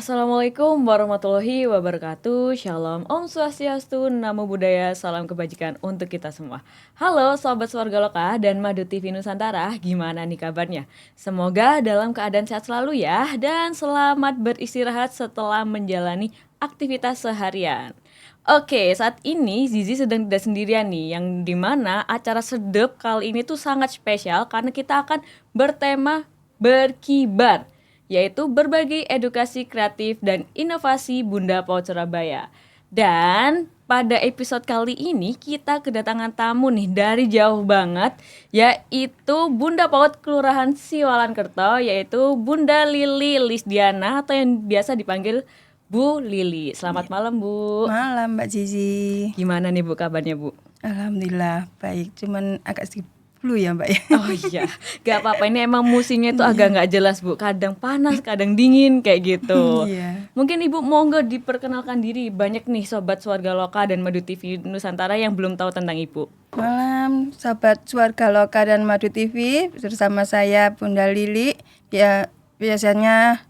Assalamualaikum warahmatullahi wabarakatuh. Shalom, Om Swastiastu, Namo Buddhaya, salam kebajikan untuk kita semua. Halo Sobat Swarga Loka dan Madu TV Nusantara, gimana nih kabarnya? Semoga dalam keadaan sehat selalu ya, dan selamat beristirahat setelah menjalani aktivitas seharian. Oke, saat ini Zizi sedang tidak sendirian nih, yang dimana acara sedep kali ini tuh sangat spesial karena kita akan bertema berkibar, yaitu berbagi edukasi kreatif dan inovasi Bunda PAUD Surabaya. Dan pada episode kali ini kita kedatangan tamu nih dari jauh banget, yaitu Bunda PAUD Kelurahan Siwalan-Kerto, yaitu Bunda Lili Lisdiana atau yang biasa dipanggil Bu Lili. Selamat malam Bu. Malam Mbak Zizi. Gimana nih Bu kabarnya Bu? Alhamdulillah baik, cuman agak sedikit flu ya Mbak ya. Oh iya, gak apa-apa, ini emang musimnya itu agak gak jelas Bu. Kadang panas, kadang dingin kayak gitu. Iya. Mungkin Ibu monggo diperkenalkan diri. Banyak nih Sobat Swarga Loka dan Madu TV Nusantara yang belum tahu tentang Ibu. Malam Sobat Swarga Loka dan Madu TV, bersama saya Bunda Lili. Ya biasanya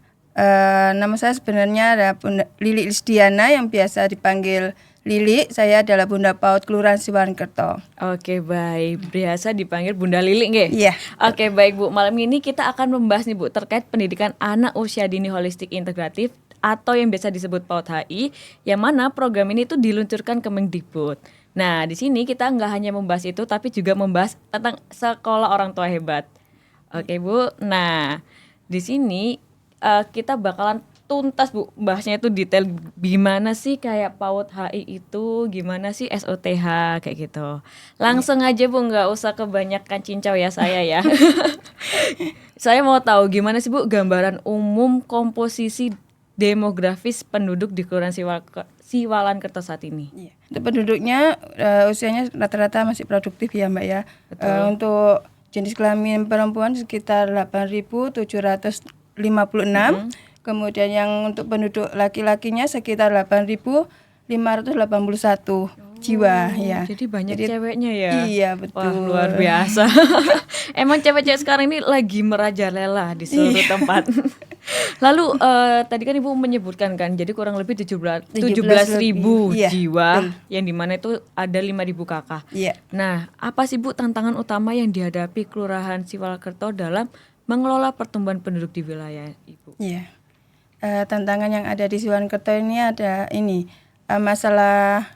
nama saya sebenarnya adalah Bunda Lili Lisdiana yang biasa dipanggil Lili. Saya adalah Bunda PAUD Kelurahan Siwalan-Kerto. Oke baik, biasa dipanggil Bunda Lili nggih? Iya. Oke baik Bu, malam ini kita akan membahas nih Bu terkait pendidikan anak usia dini holistik integratif atau yang biasa disebut PAUD HI, yang mana program ini tuh diluncurkan Kemendikbud. Nah di sini kita nggak hanya membahas itu tapi juga membahas tentang sekolah orang tua hebat. Oke Bu, nah di sini kita bakalan tuntas Bu, bahasnya itu detail gimana sih kayak PAUD HI itu, gimana sih SOTH kayak gitu. Langsung aja Bu, nggak usah kebanyakan cincau ya saya ya. Saya mau tahu gimana sih Bu gambaran umum komposisi demografis penduduk di Kelurahan Siwalan-Kerto saat ini. Iya. Untuk penduduknya usianya rata-rata masih produktif ya Mbak ya. Untuk jenis kelamin perempuan sekitar 8.756. Kemudian yang untuk penduduk laki-lakinya sekitar 8.581 jiwa ya. Jadi banyak ceweknya ya. Iya betul. Wah luar biasa. Emang cewek-cewek sekarang ini lagi merajalela di seluruh tempat. Lalu tadi kan Ibu menyebutkan kan, jadi kurang lebih 17.000 iya, jiwa, yang dimana itu ada 5.000 kakak. Iya. Nah, apa sih Bu tantangan utama yang dihadapi Kelurahan Siwalan-Kerto dalam mengelola pertumbuhan penduduk di wilayah Ibu? Iya. Tantangan yang ada di Siwalan-Kerto ini ada masalah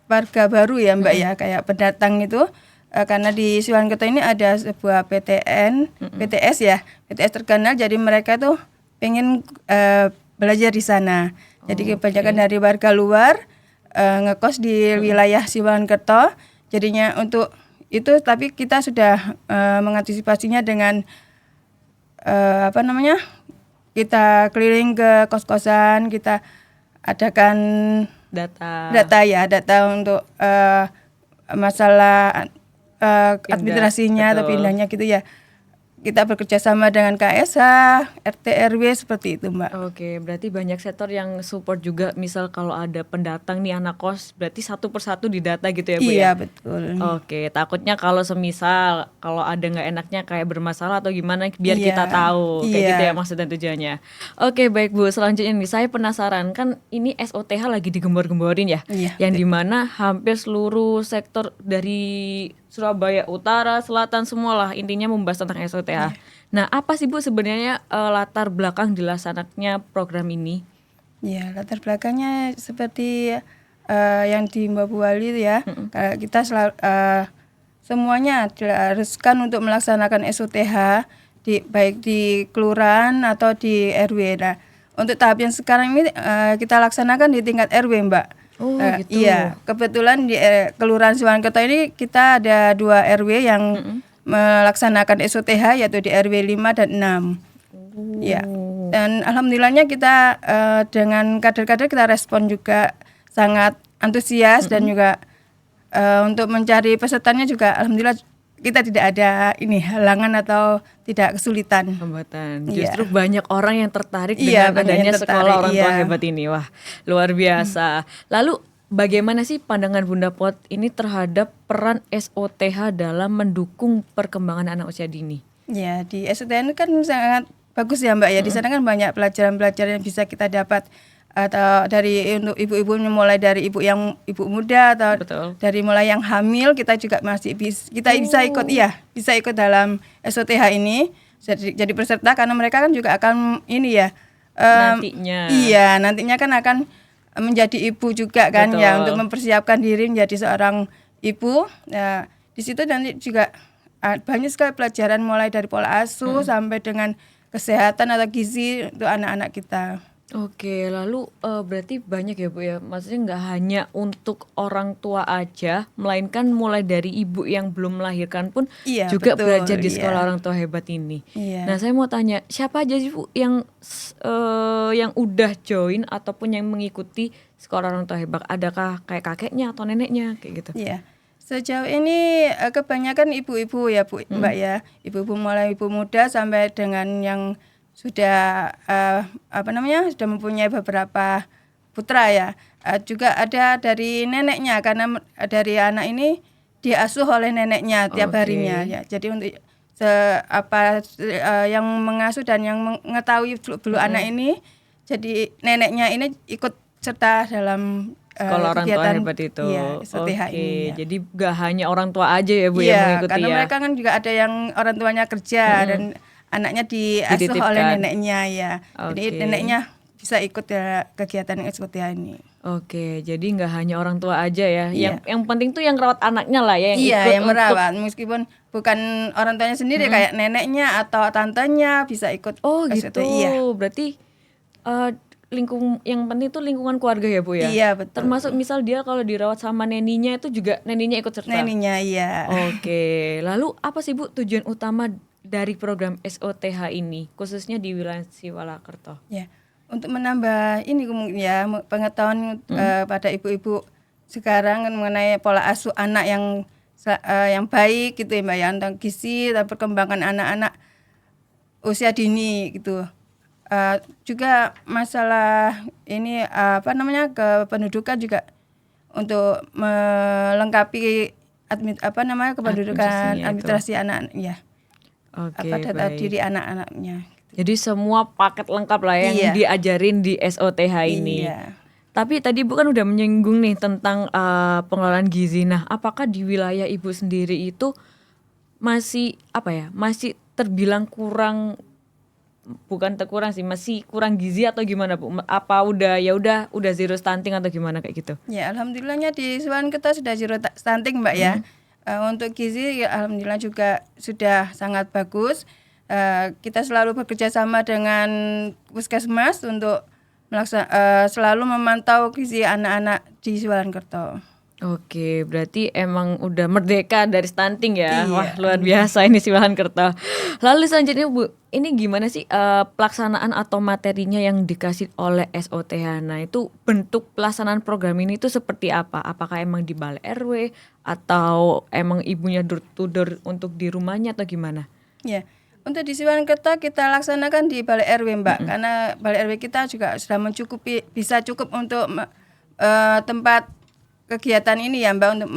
warga baru ya Mbak ya, kayak pendatang itu. Karena di Siwalan-Kerto ini ada sebuah PTS ya, PTS terkenal, jadi mereka tuh pengen belajar di sana. Jadi kebanyakan dari warga luar ngekos di wilayah Siwalan-Kerto. Jadinya untuk itu, tapi kita sudah mengantisipasinya dengan kita keliling ke kos-kosan, kita adakan data untuk masalah administrasinya atau pindahnya gitu ya. Kita bekerja sama dengan KSH, RT RW seperti itu Mbak. Oke, berarti banyak sektor yang support juga. Misal kalau ada pendatang nih anak kos, berarti satu persatu didata gitu ya Bu ya? Iya betul. Oke, takutnya kalau semisal kalau ada nggak enaknya kayak bermasalah atau gimana, biar kita tahu kayak gitu ya maksud dan tujuannya. Oke baik Bu, selanjutnya nih saya penasaran, kan ini SOTH lagi digembor-gemborin ya, yang dimana hampir seluruh sektor dari Surabaya Utara, Selatan, semualah intinya membahas tentang SOTH. Nah, apa sih Bu sebenarnya latar belakang dilaksanakannya program ini? Ya, latar belakangnya seperti yang di Mbak Bu Wali ya. Kita semuanya diharuskan untuk melaksanakan SOTH baik di kelurahan atau di RW. Nah, untuk tahap yang sekarang ini kita laksanakan di tingkat RW, Mbak. Oh gitu. Iya, kebetulan di Kelurahan Siwalan-Kerto ini kita ada 2 RW yang melaksanakan SOTH, yaitu di RW 5 dan 6. Ya. Dan alhamdulillahnya kita dengan kader-kader kita respon juga sangat antusias dan juga untuk mencari pesertanya juga alhamdulillah kita tidak ada halangan atau tidak kesulitan. Hambatan. Justru banyak orang yang tertarik dengan adanya sekolah orang tua hebat ini. Wah, luar biasa. Lalu bagaimana sih pandangan Bunda PAUD ini terhadap peran SOTH dalam mendukung perkembangan anak usia dini? Ya, di SOTH ini kan sangat bagus ya Mbak ya. Di sana kan banyak pelajaran-pelajaran yang bisa kita dapat atau dari untuk ibu-ibu, mulai dari ibu muda atau Betul. dari mulai yang hamil, kita juga masih bisa ikut, bisa ikut dalam SOTH ini jadi peserta, karena mereka kan juga akan ini ya, Nantinya. iya, nantinya kan akan menjadi ibu juga kan ya, Betul. untuk mempersiapkan diri menjadi seorang ibu. Nah, di situ nanti juga banyak sekali pelajaran mulai dari pola asuh sampai dengan kesehatan atau gizi untuk anak-anak kita. Oke, lalu berarti banyak ya Bu ya, maksudnya nggak hanya untuk orang tua aja, melainkan mulai dari ibu yang belum melahirkan pun Iya, juga betul, belajar di sekolah iya. orang tua hebat ini. Iya. Nah, saya mau tanya, siapa aja sih Bu yang udah join ataupun yang mengikuti sekolah orang tua hebat? Adakah kayak kakeknya atau neneknya kayak gitu? Iya. Sejauh ini kebanyakan ibu-ibu ya Bu, Mbak ya. Ibu-ibu mulai ibu muda sampai dengan yang sudah sudah mempunyai beberapa putra ya. Juga ada dari neneknya, karena dari anak ini diasuh oleh neneknya tiap Oke. harinya ya. Jadi untuk yang mengasuh dan yang mengetahui beluk anak ini, jadi neneknya ini ikut serta dalam Sekolah orang tua kegiatan hebat itu. SOTH Oke, ini ya. jadi gak hanya orang tua aja ya Bu yang Iya, mengikuti karena ya. mereka kan juga ada yang orang tuanya kerja dan anaknya diasuh oleh Dititipkan. neneknya ya. Jadi Oke. neneknya bisa ikut ya kegiatan SOTH ini. Oke, jadi nggak hanya orang tua aja ya. Iya. Yang penting tuh yang rawat anaknya lah ya, yang Iya, ikut yang merawat, meskipun bukan orang tuanya sendiri, kayak neneknya atau tantenya bisa ikut Oh SOTH. gitu. Iya. Berarti yang penting tuh lingkungan keluarga ya Bu ya. Iya, betul. Termasuk misal dia kalau dirawat sama neninya itu juga neninya ikut serta. Neninya iya. Oke, lalu apa sih Bu tujuan utama dari program SOTH ini, khususnya di wilayah Siwalakerto? Ya, untuk menambah ini ya pengetahuan pada ibu-ibu sekarang mengenai pola asuh anak yang baik gitu ya Mbak ya, tentang gizi dan perkembangan anak-anak usia dini gitu. Juga masalah ini kependudukan juga untuk melengkapi kependudukan Administrasinya itu. administrasi anak ya. Oke, Data baik. diri anak-anaknya. Jadi semua paket lengkap lah yang Iya. diajarin di SOTH ini. Iya. Tapi tadi Bu kan udah menyinggung nih tentang pengelolaan gizi. Nah, apakah di wilayah Ibu sendiri itu masih masih terbilang kurang, bukan terkurang sih, masih kurang gizi atau gimana Bu? Apa udah zero stunting atau gimana kayak gitu? Ya, alhamdulillahnya di Siwalakerto sudah zero stunting Mbak ya. Untuk gizi ya, alhamdulillah juga sudah sangat bagus. Kita selalu bekerja sama dengan Puskesmas untuk selalu memantau gizi anak-anak di Siwalakerto. Oke, berarti emang udah merdeka dari stunting ya. Iya. Wah, luar biasa ini Siwalakerto. Lalu selanjutnya Bu, ini gimana sih pelaksanaan atau materinya yang dikasih oleh SOTH? Nah, itu bentuk pelaksanaan program ini tuh seperti apa? Apakah emang di balai RW atau emang ibunya door to door untuk di rumahnya atau gimana? Ya, untuk di Siwalakerto kita laksanakan di balai RW Mbak, karena balai RW kita juga sudah bisa cukup untuk tempat kegiatan ini ya Mbak, untuk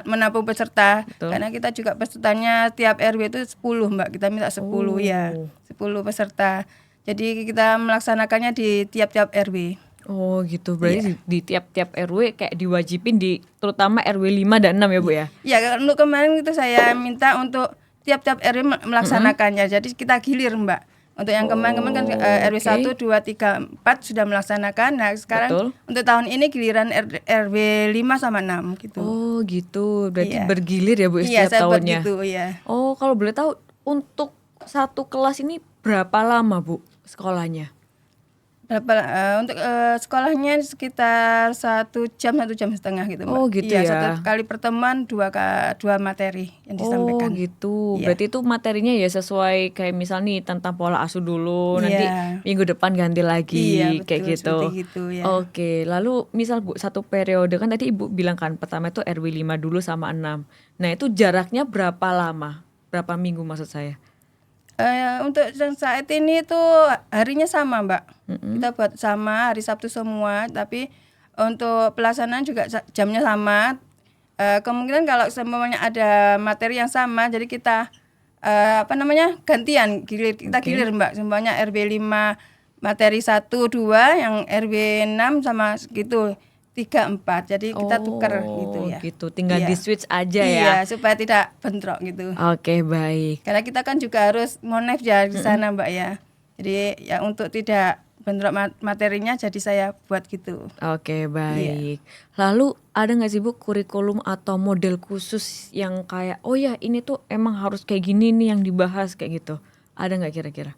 menampung peserta. Betul. Karena kita juga pesertanya tiap RW itu 10 Mbak, kita minta 10 ya, 10 peserta. Jadi kita melaksanakannya di tiap-tiap RW. Oh gitu, berarti di tiap-tiap RW kayak diwajibin terutama RW 5 dan 6 ya Bu ya? Ya, untuk kemarin itu saya minta untuk tiap-tiap RW melaksanakannya. Jadi kita gilir Mbak. Untuk yang kemarin kan RW 1, 2, 3, 4 sudah melaksanakan. Nah, sekarang Betul. untuk tahun ini giliran RW 5 sama 6 gitu. Oh gitu, berarti Iya. bergilir ya Bu Iya, setiap saya buat tahunnya? gitu ya. Oh, kalau boleh tahu untuk satu kelas ini berapa lama Bu sekolahnya? Untuk sekolahnya sekitar 1 jam 1,5 jam gitu Mbak. Oh, gitu Iya, ya. satu kali pertemuan dua materi yang disampaikan. Oh gitu, Iya. berarti itu materinya ya sesuai kayak misal nih tentang pola asuh dulu, nanti Iya. minggu depan ganti lagi Iya, betul, kayak gitu. seperti gitu, ya. Oke, lalu misal Bu satu periode kan tadi Ibu bilang kan pertama itu RW 5 dulu sama 6. Nah itu jaraknya berapa lama? Berapa minggu maksud saya? Untuk yang saat ini tuh harinya sama Mbak. Kita buat sama hari Sabtu semua, tapi untuk pelaksanaan juga jamnya sama. Kemungkinan kalau semuanya ada materi yang sama, jadi kita gantian kita gilir Mbak, semuanya RW 5 materi 1 2, yang RW 6 sama gitu 3 4. Jadi kita tukar gitu ya. Gitu, tinggal Iya. di switch aja ya. Iya, supaya tidak bentrok gitu. Oke, baik. Karena kita kan juga harus monef ya di sana Mbak ya. Jadi ya untuk tidak bentrok materinya, jadi saya buat gitu. Oke, baik. Lalu ada nggak sih Bu kurikulum atau model khusus yang kayak oh ya ini tuh emang harus kayak gini nih yang dibahas kayak gitu? Ada nggak kira-kira?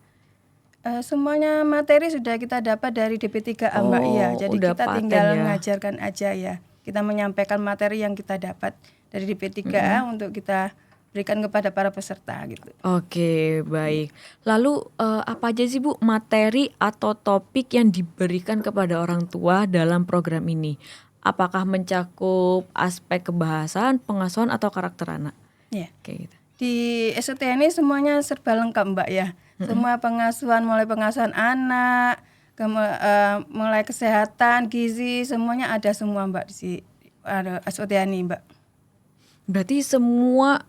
Semuanya materi sudah kita dapat dari DP3A Mbak ya. Jadi udah kita paten tinggal ya. ngajarkan aja ya. Kita menyampaikan materi yang kita dapat dari DP3A untuk kita berikan kepada para peserta gitu. Oke, baik. Lalu apa aja sih Bu materi atau topik yang diberikan kepada orang tua dalam program ini? Apakah mencakup aspek kebahasan, pengasuhan atau karakter anak? Ya. Kayak gitu. Di SOTH ini semuanya serba lengkap Mbak ya. Semua pengasuhan, mulai pengasuhan anak, mulai kesehatan, gizi, semuanya ada semua Mbak di SOTH ini Mbak. Berarti semua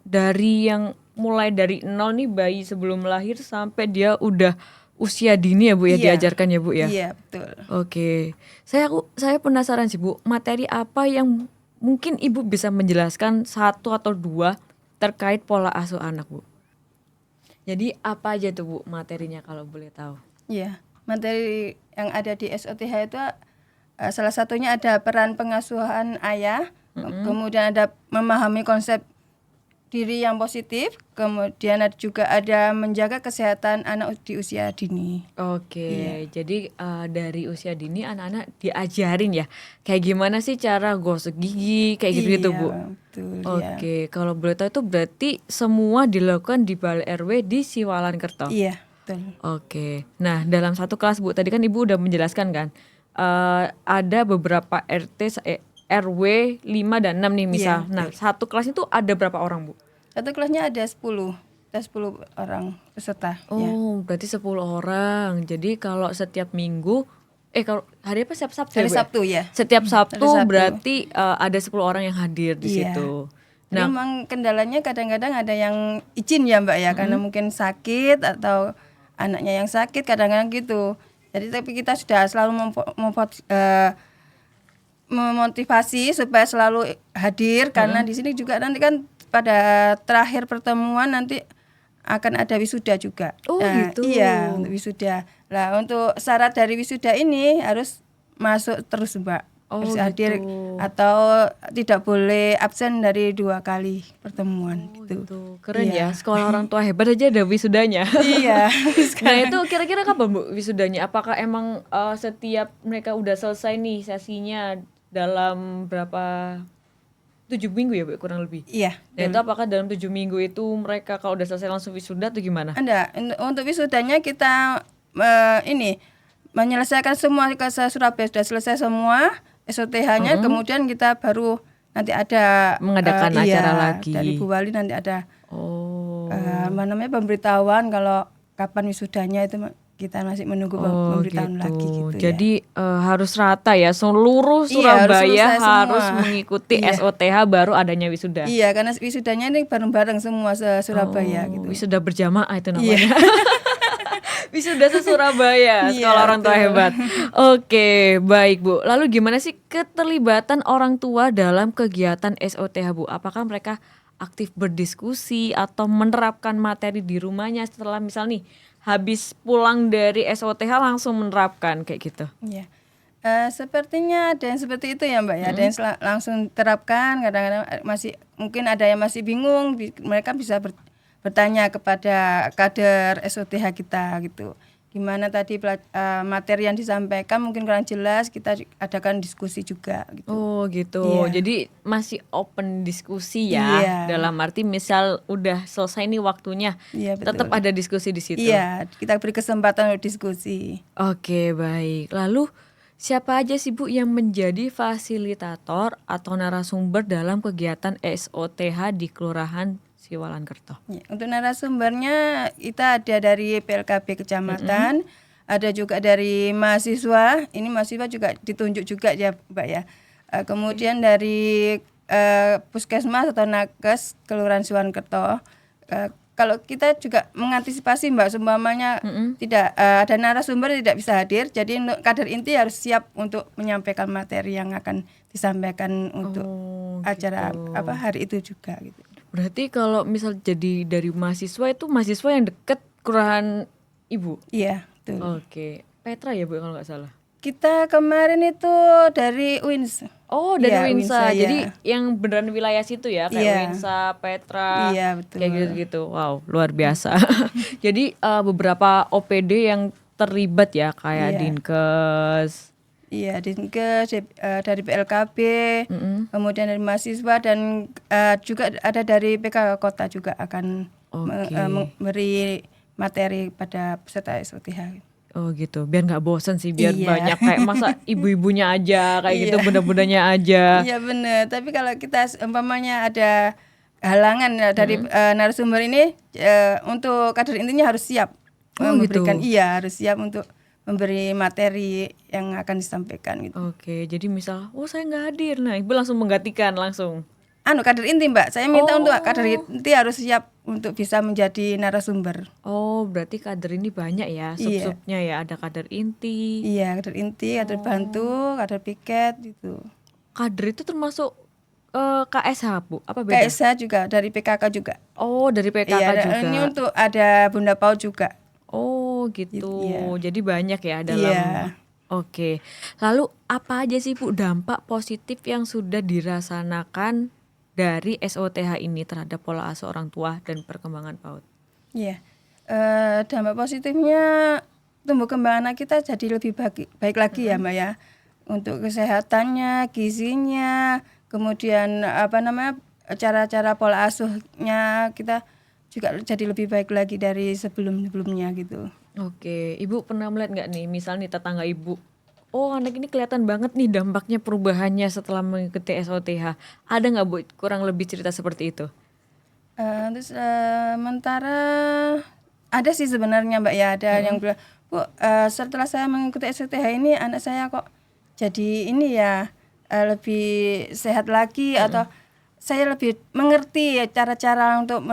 dari yang mulai dari nol nih bayi sebelum lahir sampai dia udah usia dini ya Bu ya, Iya. diajarkan ya Bu ya. Iya betul. Oke. Saya penasaran sih Bu, materi apa yang mungkin Ibu bisa menjelaskan satu atau dua terkait pola asuh anak Bu? Jadi apa aja tuh Bu materinya kalau boleh tahu? Iya, materi yang ada di SOTH itu salah satunya ada peran pengasuhan ayah, kemudian ada memahami konsep diri yang positif, kemudian juga ada menjaga kesehatan anak di usia dini. Oke, jadi dari usia dini anak-anak diajarin ya, kayak gimana sih cara gosok gigi, kayak gitu-gitu Iya, Bu. betul, Oke, kalau boleh tahu itu berarti semua dilakukan di Balai RW di Siwalan Kerto. Iya, betul. Oke, nah dalam satu kelas Bu, tadi kan Ibu udah menjelaskan kan, ada beberapa RW 5 dan 6 nih misal. Iya, Nah satu kelas itu ada berapa orang Bu? Satu kelasnya ada 10 orang peserta. Ya. Oh, berarti 10 orang. Jadi kalau setiap minggu, kalau hari apa setiap Sabtu ya Hari Bu ya? Sabtu ya. Setiap Sabtu Sabtu. berarti ada 10 orang yang hadir di Iya. situ. Nah, memang kendalanya kadang-kadang ada yang izin ya Mbak ya, karena mungkin sakit atau anaknya yang sakit, kadang-kadang gitu. Jadi tapi kita sudah selalu memotivasi supaya selalu hadir, karena di sini juga nanti kan pada terakhir pertemuan nanti akan ada wisuda juga. Oh, gitu. Iya, untuk wisuda. Nah, untuk syarat dari wisuda ini harus masuk terus Mbak. Oh, Harus hadir gitu. atau tidak boleh absen dari 2 kali pertemuan gitu. Tuh, keren Iya. ya, sekolah orang tua hebat aja ada wisudanya. Iya. Nah itu kira-kira kapan Bu wisudanya? Apakah emang setiap mereka udah selesai nih sesinya dalam berapa 7 minggu ya Bu kurang lebih? Iya. Nah itu apakah dalam 7 minggu itu mereka kalau udah selesai langsung wisuda atau gimana? Anda untuk wisudanya kita menyelesaikan semua ke Surabaya, sudah selesai semua SOTH-nya, kemudian kita baru nanti ada Mengadakan acara lagi. Dari Bu Wali nanti ada Oh. pemberitahuan kalau kapan wisudanya, itu kita masih menunggu pemberitahuan gitu. lagi gitu. Jadi harus rata ya, seluruh Iya, harus Surabaya selesai harus semua. mengikuti Iya. SOTH baru adanya wisuda. Iya, karena wisudanya ini bareng-bareng semua se-Surabaya gitu. Wisuda berjamaah itu Iya. namanya. Wisuda se-Surabaya, Iya, sekolah orang tua betul. hebat. Oke, baik Bu. Lalu gimana sih keterlibatan orang tua dalam kegiatan SOTH Bu? Apakah mereka aktif berdiskusi atau menerapkan materi di rumahnya setelah misal nih habis pulang dari SOTH langsung menerapkan kayak gitu? Iya. Sepertinya ada yang seperti itu ya Mbak ya. Ada yang langsung terapkan, kadang-kadang mungkin ada yang masih bingung, mereka bisa bertanya kepada kader SOTH kita gitu. Gimana tadi materi yang disampaikan mungkin kurang jelas, kita adakan diskusi juga gitu. Oh gitu. Iya. Jadi masih open diskusi ya. Iya. Dalam arti misal udah selesai nih waktunya, Iya, betul. tetap ada diskusi di situ. Iya, kita beri kesempatan untuk diskusi. Oke, baik. Lalu siapa aja sih Bu yang menjadi fasilitator atau narasumber dalam kegiatan SOTH di Kelurahan Siwalan Kerto? Ya, untuk narasumbernya kita ada dari PLKB Kecamatan, ada juga dari mahasiswa. Ini mahasiswa juga ditunjuk juga ya Mbak ya. Kemudian dari Puskesmas atau Nakes Kelurahan Siwalan Kerto. kalau kita juga mengantisipasi Mbak, seumpamanya tidak ada narasumber tidak bisa hadir, jadi untuk kader inti harus siap untuk menyampaikan materi yang akan disampaikan untuk acara gitu. hari itu juga gitu. Berarti kalau misal jadi dari mahasiswa itu mahasiswa yang deket kelurahan Ibu? Iya, betul. Oke, Petra ya Bu kalau nggak salah. Kita kemarin itu dari UINS. Oh, dari Iya, Winsa. Winsa, Jadi ya. yang beneran wilayah situ ya, kayak Iya. Winsa, Petra, Iya, betul. kayak gitu-gitu. Wow, luar biasa. Jadi beberapa OPD yang terlibat ya, kayak Iya. Dinkes. Iya, Dinkes, dari PLKB, kemudian dari mahasiswa dan juga ada dari PK Kota juga akan Oke. memberi materi pada peserta SOTH. Oh gitu, biar nggak bosen sih, biar Iya. banyak kayak masa ibu-ibunya aja kayak gitu, Iya. bunda-bundanya aja. Iya benar, tapi kalau kita umpamanya ada halangan dari narasumber ini, untuk kader intinya harus siap memberikan, gitu. iya harus siap untuk memberi materi yang akan disampaikan gitu. Oke, jadi misal, oh saya nggak hadir, nah ibu langsung menggantikan langsung. Kader inti Mbak, saya minta untuk Oh. kader inti harus siap untuk bisa menjadi narasumber. Oh, berarti kader ini banyak ya, sub-subnya ya, ada kader inti. Iya, kader inti, kader bantu, kader piket gitu. Kader itu termasuk KSH Bu, apa beda? KSH juga dari PKK juga. Oh, dari PKK Iya, juga. ini untuk ada Bunda Pau juga. Oh, gitu. Iya. Jadi banyak ya dalam. Iya. Oke. Lalu apa aja sih Bu dampak positif yang sudah dirasakan dari SOTH ini terhadap pola asuh orang tua dan perkembangan PAUD? Iya. Dampak positifnya tumbuh kembang anak kita jadi lebih baik lagi ya Mbak ya. Untuk kesehatannya, gizinya, kemudian cara-cara pola asuhnya kita juga jadi lebih baik lagi dari sebelum-sebelumnya gitu. Oke, Ibu pernah melihat nggak nih, misalnya nih tetangga Ibu, oh anak ini kelihatan banget nih dampaknya perubahannya setelah mengikuti SOTH. Ada nggak Bu kurang lebih cerita seperti itu? Terus sementara ada sih sebenarnya Mbak ya, ada yang bilang, Bu, setelah saya mengikuti SOTH ini anak saya kok jadi ini ya lebih sehat lagi, atau saya lebih mengerti cara-cara untuk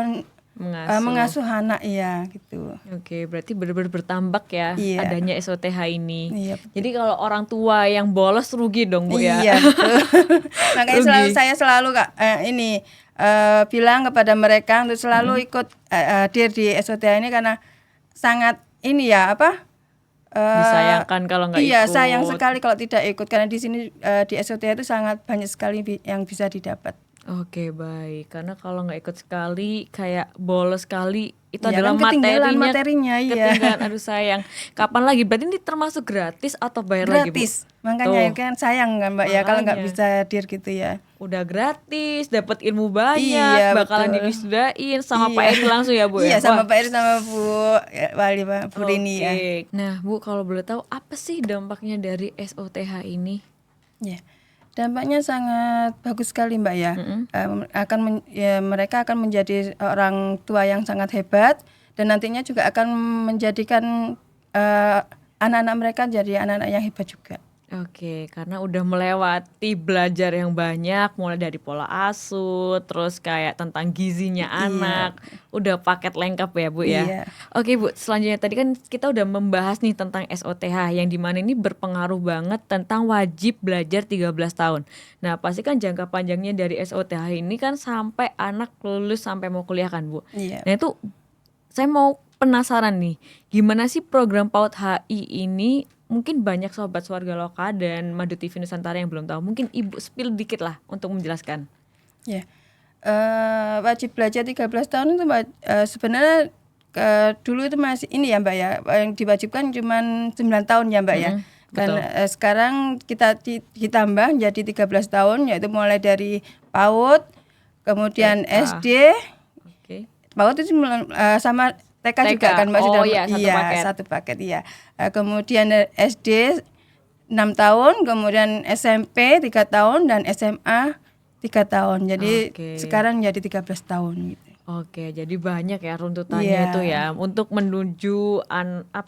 mengasuh anak ya gitu. Oke, berarti benar-benar bertambah ya Iya. adanya SOTH ini. Iya, betul. Jadi kalau orang tua yang bolos rugi dong Bu ya. Iya betul. Makanya Rugi. saya selalu bilang kepada mereka untuk selalu ikut hadir di SOTH ini karena sangat ini ya Disayangkan kalau nggak iya, ikut. sayang sekali kalau tidak ikut karena di sini di SOTH itu sangat banyak sekali yang bisa didapat. Oke, baik. Karena kalau nggak ikut sekali, kayak bolos sekali, itu Iya, adalah kan ketinggalan materinya, iya. ketinggalan. Aduh sayang. Kapan lagi? Berarti ini termasuk gratis atau bayar lagi Bu? Gratis. Makanya Tuh. kan sayang kan Mbak ya kalau nggak Makanya. bisa hadir gitu ya. Udah gratis, dapat ilmu banyak, Iya, bakalan betul. diwisudain sama Iya. Pak Edi langsung ya Bu Iya, ya. sama Wah. Pak Eri sama Bu Wali Bu Rini ya. Oke. Nah Bu, kalau boleh tahu apa sih dampaknya dari SOTH ini? Ya, dampaknya sangat bagus sekali Mbak ya. Mereka akan menjadi orang tua yang sangat hebat dan nantinya juga akan menjadikan anak-anak mereka jadi anak-anak yang hebat juga. Oke, karena udah melewati belajar yang banyak, mulai dari pola asuh, terus kayak tentang gizinya anak, udah paket lengkap ya Bu ya. Iya. Oke Bu, selanjutnya tadi kan kita udah membahas nih tentang SOTH yang dimana ini berpengaruh banget tentang wajib belajar 13 tahun. Nah pasti kan jangka panjangnya dari SOTH ini kan sampai anak lulus sampai mau kuliah kan Bu. Iya. Nah itu saya mau penasaran nih, gimana sih program PAUD HI ini? Mungkin banyak sobat Warga Loka dan Madu TV Nusantara yang belum tahu. Mungkin Ibu spill dikit lah untuk menjelaskan. Ya. Wajib belajar 13 tahun itu sebenarnya dulu itu masih ini ya Mbak ya, yang diwajibkan cuma 9 tahun ya Mbak ya. Dan sekarang kita ditambah jadi 13 tahun, yaitu mulai dari PAUD, kemudian SD, Oke. PAUD itu sama TK juga kan Mbak, Oh sudah iya, satu paket. satu paket iya. Kemudian SD 6 tahun, kemudian SMP 3 tahun dan SMA 3 tahun. Jadi Oke. sekarang jadi 13 tahun gitu. Oke, jadi banyak ya runtutannya Iya. itu ya untuk menuju anak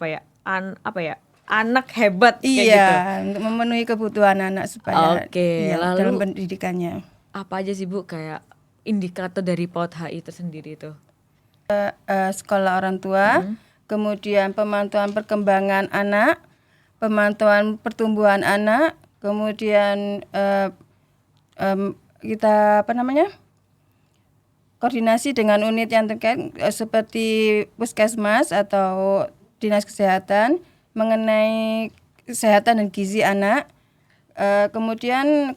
hebat kayak gitu. Iya, untuk memenuhi kebutuhan anak supaya Oke, lalu dalam pendidikannya. apa aja sih Bu kayak indikator dari PAUD HI tersendiri itu? sekolah orang tua, kemudian pemantauan perkembangan anak, pemantauan pertumbuhan anak, kemudian kita koordinasi dengan unit yang terkait seperti puskesmas atau dinas kesehatan mengenai kesehatan dan gizi anak. Kemudian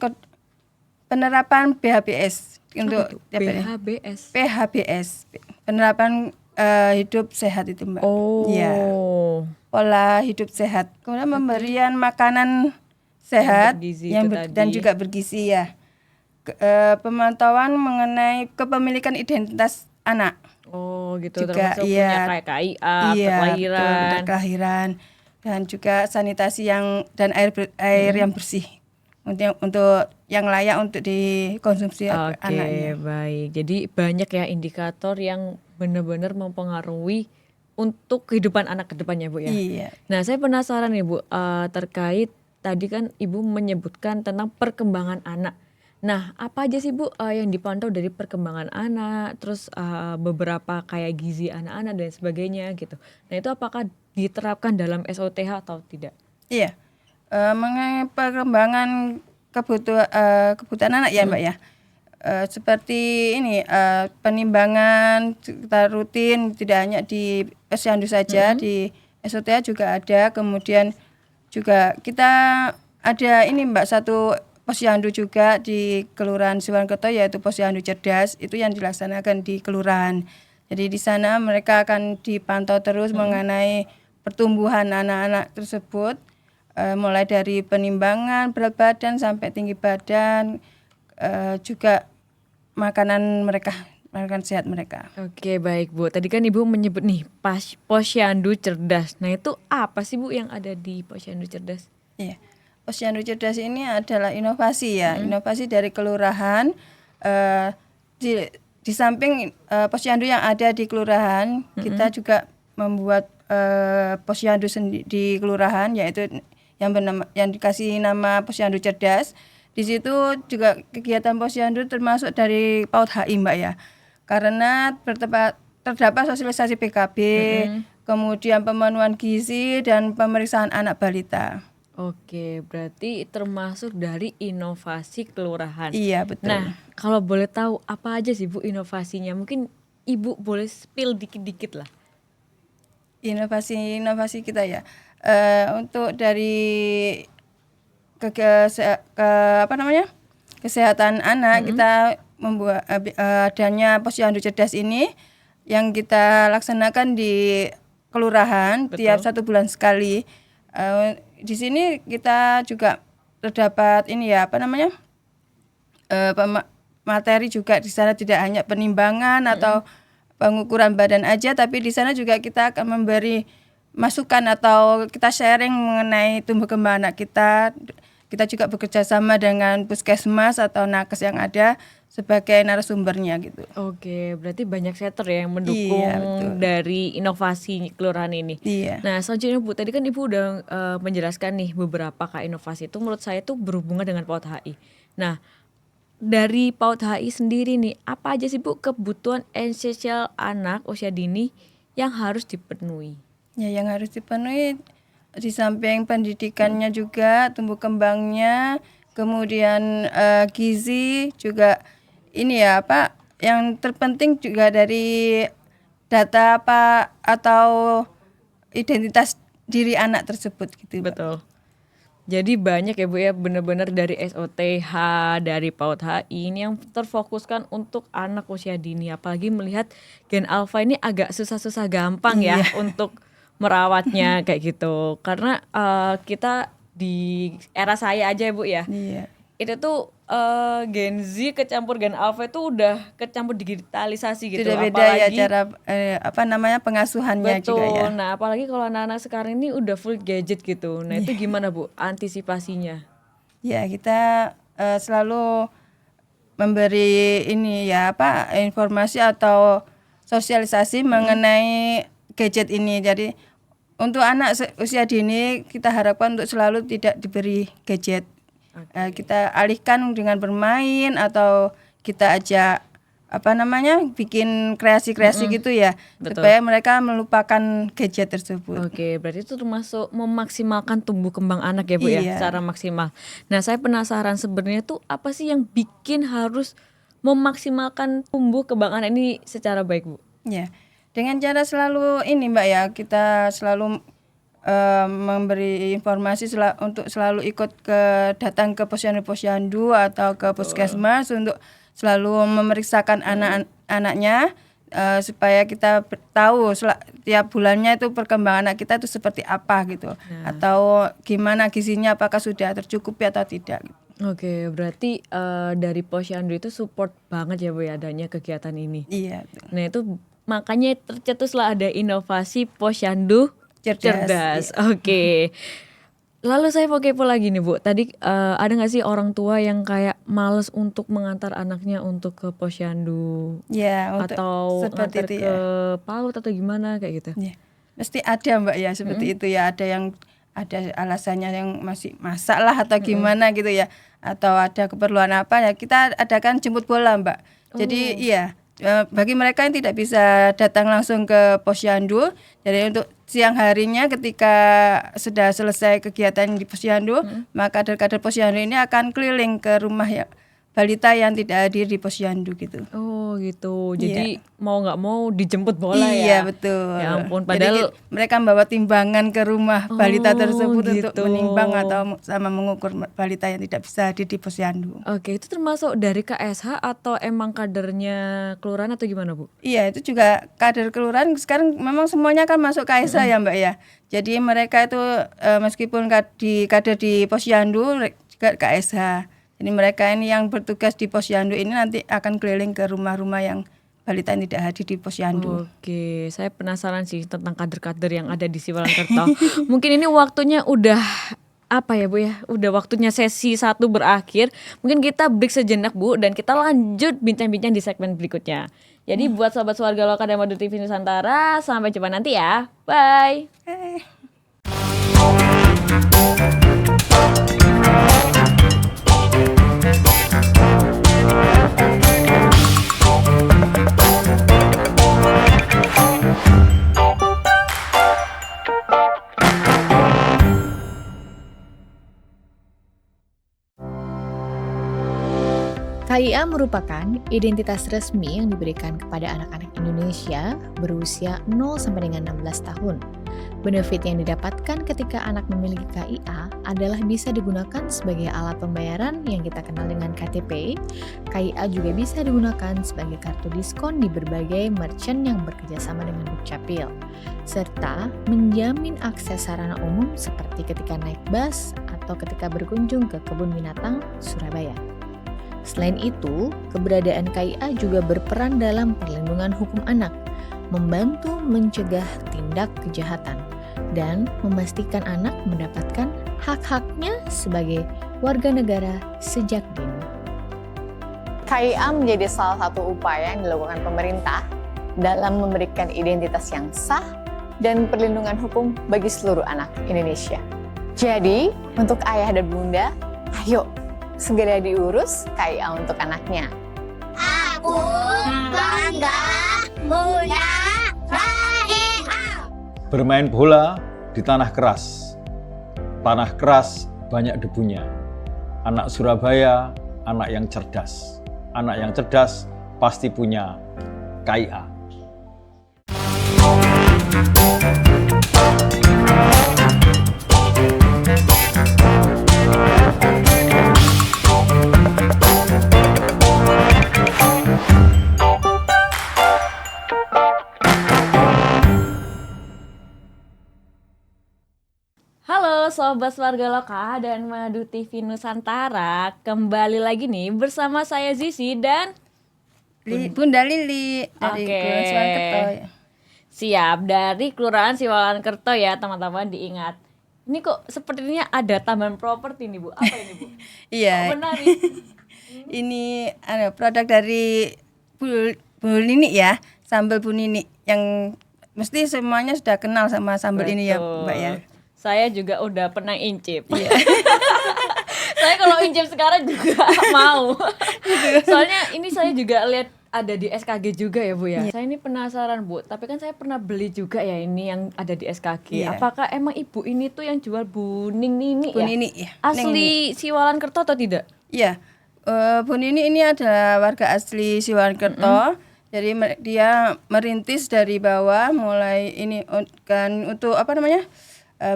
penerapan PHBS untuk PHBS. PHBS, penerapan hidup sehat itu Mbak. Oh. Ya, pola hidup sehat. Kemudian pemberian makanan sehat bergizi yang itu tadi. dan juga bergizi ya. Pemantauan mengenai kepemilikan identitas anak. Oh gitu, Juga, termasuk iya. punya kayak KIA, kelahiran. betul, kelahiran dan juga sanitasi dan air yang bersih untuk yang layak untuk dikonsumsi Oke, anaknya. baik. Jadi banyak ya indikator yang benar-benar mempengaruhi untuk kehidupan anak ke depannya, Bu ya. Iya. Nah, saya penasaran nih, Bu, terkait tadi kan Ibu menyebutkan tentang perkembangan anak. Nah, apa aja sih Bu yang dipantau dari perkembangan anak, terus beberapa kayak gizi anak-anak dan sebagainya gitu. Nah, itu apakah diterapkan dalam SOTH atau tidak? Iya. Mengenai perkembangan kebutuhan anak ya Mbak ya. Seperti ini penimbangan kita rutin tidak hanya di Posyandu saja, di SOTH juga ada. Kemudian juga kita ada ini Mbak satu Posyandu juga di Kelurahan Siwankerto yaitu Posyandu Cerdas, itu yang dilaksanakan di kelurahan. Jadi di sana mereka akan dipantau terus mengenai pertumbuhan anak-anak tersebut, mulai dari penimbangan berat badan sampai tinggi badan, juga makanan sehat mereka. Oke, baik Bu. Tadi kan Ibu menyebut nih Posyandu Cerdas. Nah, itu apa sih Bu yang ada di Posyandu Cerdas? Iya. Posyandu Cerdas ini adalah inovasi ya, inovasi dari kelurahan. Di samping posyandu yang ada di kelurahan, kita juga membuat posyandu di kelurahan, yaitu yang dikasih nama Posyandu Cerdas. Di situ juga kegiatan posyandu termasuk dari PAUD HI Mbak ya, karena terdapat sosialisasi PKB, kemudian pemenuhan gizi dan pemeriksaan anak balita. Oke, berarti termasuk dari inovasi kelurahan. Iya betul. Nah, kalau boleh tahu apa aja sih Bu inovasinya? Mungkin Ibu boleh spill dikit-dikit lah. Inovasi kita ya, untuk dari kesehatan anak, kita membuat adanya Posyandu Cerdas ini yang kita laksanakan di kelurahan. Betul. Tiap 1 bulan sekali. Di sini kita juga terdapat ini ya materi juga di sana, tidak hanya penimbangan atau pengukuran badan aja, tapi di sana juga kita akan memberi masukan atau kita sharing mengenai tumbuh kembang anak kita. Kita juga bekerja sama dengan puskesmas atau nakes yang ada sebagai narasumbernya gitu. Oke, berarti banyak sektor ya yang mendukung dari inovasi kelurahan ini. Iya. Nah, selanjutnya Bu, tadi kan Ibu udah menjelaskan nih beberapa inovasi itu menurut saya itu berhubungan dengan PAUD HI. Nah, dari PAUD HI sendiri nih, apa aja sih Bu kebutuhan esensial anak usia dini yang harus dipenuhi? Ya, yang harus dipenuhi di samping pendidikannya juga, tumbuh kembangnya, kemudian gizi juga ini ya yang terpenting juga dari data atau identitas diri anak tersebut gitu. Betul. Jadi banyak ya Bu ya, benar-benar dari SOTH, dari PAUD HI ini yang terfokuskan untuk anak usia dini. Apalagi melihat gen alpha ini agak susah-susah gampang ya untuk merawatnya kayak gitu. Karena kita di era saya aja Bu ya, itu tuh Gen Z kecampur Gen Alpha itu udah kecampur digitalisasi gitu. Sudah beda ya cara pengasuhannya juga ya. Nah apalagi kalau anak-anak sekarang ini udah full gadget gitu. Nah itu gimana Bu antisipasinya? Ya kita selalu memberi ini ya informasi atau sosialisasi mengenai gadget ini. Jadi untuk anak usia dini kita harapkan untuk selalu tidak diberi gadget. Kita alihkan dengan bermain atau kita ajak bikin kreasi-kreasi gitu ya, supaya mereka melupakan gadget tersebut. Oke, berarti itu termasuk memaksimalkan tumbuh kembang anak ya Bu ya, Iya. secara maksimal. Nah saya penasaran sebenarnya tuh apa sih yang bikin harus memaksimalkan tumbuh kembang anak ini secara baik Bu? Ya, dengan cara selalu ini Mbak ya, kita selalu memberi informasi untuk selalu datang ke posyandu atau ke puskesmas untuk selalu memeriksakan anak-anaknya, supaya kita tahu tiap bulannya itu perkembangan anak kita itu seperti apa gitu, atau gimana gizinya, apakah sudah tercukupi atau tidak. Oke, berarti dari posyandu itu support banget ya Bu ya adanya kegiatan ini. Iya. Nah itu makanya tercetuslah ada inovasi posyandu cerdas. Oke. Lalu saya mau kepo lagi nih Bu. Tadi ada nggak sih orang tua yang kayak males untuk mengantar anaknya untuk ke posyandu? Ya, Atau seperti ngantar itu ke ya. PAUD atau gimana kayak gitu? Ya, mesti ada Mbak ya seperti itu ya. Ada alasannya yang masih masak lah atau gimana gitu ya. Atau ada keperluan apa ya, kita adakan jemput bola Mbak. Jadi iya, bagi mereka yang tidak bisa datang langsung ke posyandu, jadi untuk siang harinya ketika sudah selesai kegiatan di posyandu, maka kader-kader posyandu ini akan keliling ke rumah balita yang tidak hadir di posyandu gitu. Oh gitu, jadi mau nggak mau dijemput bola ya? Iya betul. Ya ampun, Jadi mereka membawa timbangan ke rumah balita tersebut gitu. untuk menimbang atau sama mengukur balita yang tidak bisa hadir di posyandu. Oke, itu termasuk dari KSH atau emang kadernya kelurahan atau gimana Bu? Iya, itu juga kader kelurahan. Sekarang memang semuanya kan masuk KSH ya Mbak ya. Jadi mereka itu meskipun kader di posyandu juga KSH. Jadi mereka ini yang bertugas di posyandu ini nanti akan keliling ke rumah-rumah yang balita yang tidak hadir di posyandu. Oke, saya penasaran sih tentang kader-kader yang ada di Siwalan-Kerto. Mungkin ini waktunya udah apa ya Bu ya, udah waktunya sesi 1 berakhir. Mungkin kita break sejenak Bu dan kita lanjut bincang-bincang di segmen berikutnya. Jadi buat sobat Warga Lokal dan Madu TV Nusantara, sampai jumpa nanti ya. Bye. KIA merupakan identitas resmi yang diberikan kepada anak-anak Indonesia berusia 0 sampai dengan 16 tahun. Benefit yang didapatkan ketika anak memiliki KIA adalah bisa digunakan sebagai alat pembayaran yang kita kenal dengan KTP. KIA juga bisa digunakan sebagai kartu diskon di berbagai merchant yang bekerjasama dengan Dukcapil, serta menjamin akses sarana umum seperti ketika naik bus atau ketika berkunjung ke Kebun Binatang Surabaya. Selain itu, keberadaan KIA juga berperan dalam perlindungan hukum anak, membantu mencegah tindak kejahatan, dan memastikan anak mendapatkan hak-haknya sebagai warga negara sejak dini. KIA menjadi salah satu upaya yang dilakukan pemerintah dalam memberikan identitas yang sah dan perlindungan hukum bagi seluruh anak Indonesia. Jadi, untuk ayah dan bunda, ayo segera diurus KIA untuk anaknya. Aku bangga punya KIA. Bermain bola di tanah keras. Tanah keras banyak debunya. Anak Surabaya, anak yang cerdas. Anak yang cerdas pasti punya KIA. Halo Sobat Warga Lokal dan Madu TV Nusantara, kembali lagi nih bersama saya Zizi dan Bunda Lili dari Kelurahan Siwalan-Kerto. Siap, dari Kelurahan Siwalan-Kerto ya teman-teman, diingat. Ini kok sepertinya ada tambahan properti nih Bu, apa ini Bu? Iya. Kok menarik? Ini produk dari Bu Nini ya, sambal Bu Nini yang mesti semuanya sudah kenal sama sambal ini ya Mbak ya. Saya juga udah pernah incip. Saya kalau incip sekarang juga mau. Soalnya ini saya juga lihat ada di SKG juga ya Bu ya. Iya. Saya ini penasaran Bu, tapi kan saya pernah beli juga ya ini yang ada di SKG. Iya. Apakah emang Ibu ini tuh yang jual Bu Nini Bu ya? Nini ya. Asli Siwalan-Kerto atau tidak? Iya. Bu Nini ini adalah warga asli Siwalan-Kerto. Jadi dia merintis dari bawah mulai ini kan untuk apa namanya?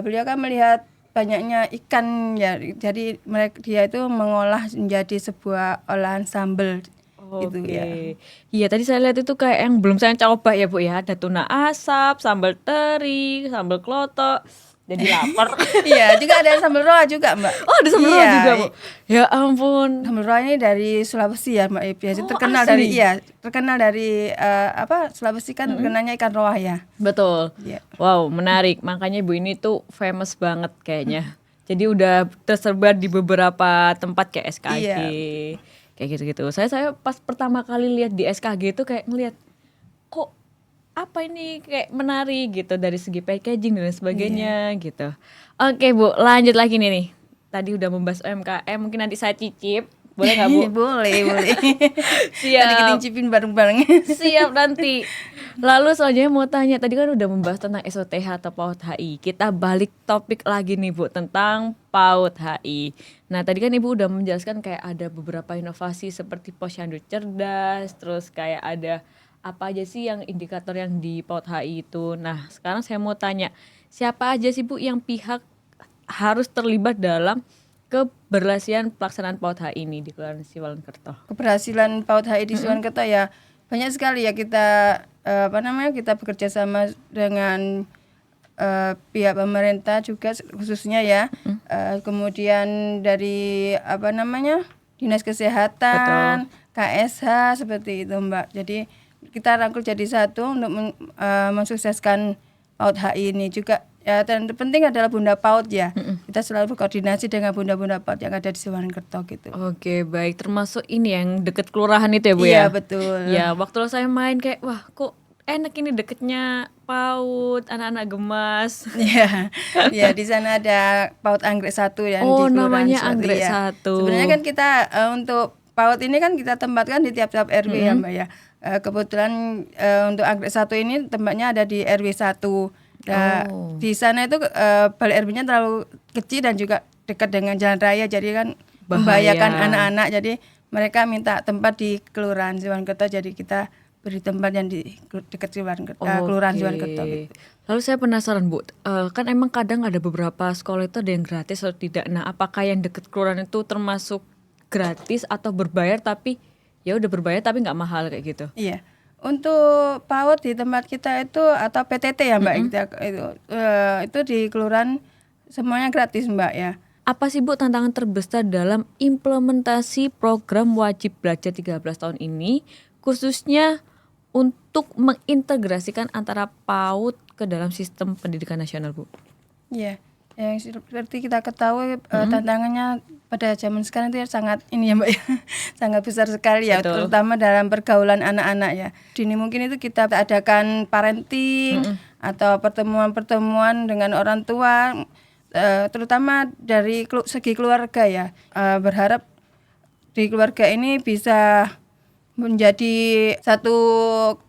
Beliau kan melihat banyaknya ikan ya. Jadi dia itu mengolah menjadi sebuah olahan sambal gitu ya. Iya tadi saya lihat itu kayak yang belum saya coba ya Bu ya. Ada tuna asap, sambal teri, sambal klotok. Jadi lapar. Iya, juga ada sambal roa juga, Mbak. Oh ada sambal Iya, roa juga Bu. Ya ampun. Sambal roa ini dari Sulawesi ya, Mbak Ipi. Oh, terkenal asli? terkenal dari Sulawesi kan terkenalnya ikan roa ya. Betul. Iya. Wow, menarik. Makanya Ibu ini tuh famous banget kayaknya. Jadi udah tersebar di beberapa tempat kayak SKG. Iya. Kayak gitu-gitu. Saya pas pertama kali lihat di SKG itu kayak ngelihat kok apa ini kayak menarik gitu dari segi packaging dan sebagainya gitu. Oke Bu, lanjut lagi nih. Tadi udah membahas UMKM, mungkin nanti saya cicip. Boleh nggak Bu? boleh. Siap. Tadi kita cicipin bareng-bareng. Siap nanti. Lalu selanjutnya mau tanya, tadi kan udah membahas tentang SOTH atau PAUD HI. Kita balik topik lagi nih Bu tentang PAUD HI. Nah tadi kan Ibu udah menjelaskan kayak ada beberapa inovasi seperti posyandu cerdas, terus kayak ada apa aja sih yang indikator yang di PAUD HI itu. Nah sekarang saya mau tanya, siapa aja sih Bu yang pihak harus terlibat dalam keberhasilan pelaksanaan PAUD HI ini di Kelurahan Siwalan-Kerto? Keberhasilan PAUD HI di Siwalan-Kerto ya banyak sekali ya kita kita bekerja sama dengan pihak pemerintah juga khususnya ya. Kemudian dari Dinas Kesehatan, KSH seperti itu Mbak. Jadi kita rangkul jadi satu untuk mensukseskan PAUD HI ini juga. Ya, dan terpenting adalah Bunda PAUD ya. Kita selalu berkoordinasi dengan bunda-bunda PAUD yang ada di Siwalan-Kerto gitu. Oke baik, termasuk ini yang deket kelurahan itu ya Bu Iya ya? betul. Ya waktu saya main kayak wah kok enak ini deketnya PAUD, anak-anak gemas. Iya, ya di sana ada PAUD Anggrek 1 yang Oh, di Kelurahan namanya Suwati, Anggrek ya. 1. Sebenarnya kan kita untuk PAUD ini kan kita tempatkan di tiap-tiap RW ya Mbak ya. Kebetulan untuk Anggrek 1 ini tempatnya ada di RW 1. Nah, di sana itu balik RW-nya terlalu kecil dan juga dekat dengan jalan raya, jadi kan membahayakan anak-anak. Jadi mereka minta tempat di Kelurahan Siwalan-Kerto, jadi kita beri tempat yang di dekat Kelurahan Siwalan-Kerto gitu. Lalu saya penasaran Bu, kan emang kadang ada beberapa sekolah itu ada yang gratis atau tidak. Nah apakah yang deket kelurahan itu termasuk gratis atau berbayar tapi ya udah berbayar tapi nggak mahal kayak gitu? Iya. Untuk PAUD di tempat kita itu atau PTT ya Mbak, itu di kelurahan semuanya gratis Mbak ya. Apa sih Bu tantangan terbesar dalam implementasi program wajib belajar 13 tahun ini, khususnya untuk mengintegrasikan antara PAUD ke dalam sistem pendidikan nasional Bu? Iya, yang seperti kita ketahui tantangannya pada zaman sekarang itu sangat ini ya Mbak ya, sangat besar sekali ya. Betul. Terutama dalam pergaulan anak-anak ya. Dini mungkin itu kita adakan parenting atau pertemuan-pertemuan dengan orang tua, terutama dari segi keluarga ya. Berharap di keluarga ini bisa menjadi satu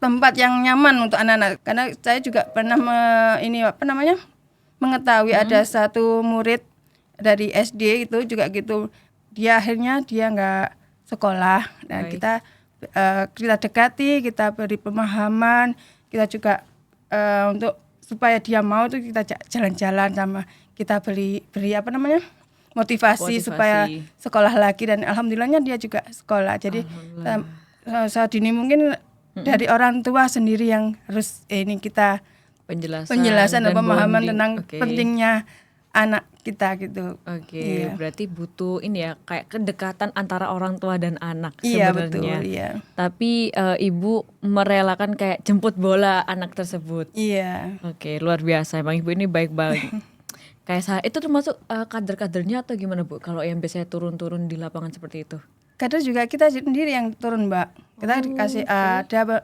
tempat yang nyaman untuk anak-anak. Karena saya juga pernah mengetahui ada satu murid dari SD itu juga gitu, dia akhirnya nggak sekolah. Dan kita dekati, kita beri pemahaman, kita juga untuk supaya dia mau tuh kita jalan-jalan sama kita beri motivasi supaya sekolah lagi, dan alhamdulillahnya dia juga sekolah. Jadi saat ini mungkin dari orang tua sendiri yang harus ini kita penjelasan dan pemahaman tentang pentingnya anak kita gitu. Oke, berarti butuh ini ya kayak kedekatan antara orang tua dan anak Iya, sebenarnya. betul, iya. Tapi Ibu merelakan kayak jemput bola anak tersebut. Iya. Oke, luar biasa. Emang Ibu ini baik banget. Kayak saya itu termasuk kader-kadernya atau gimana Bu? Kalau yang biasanya turun-turun di lapangan seperti itu? Kader juga kita sendiri yang turun Mbak. Kita dikasih ada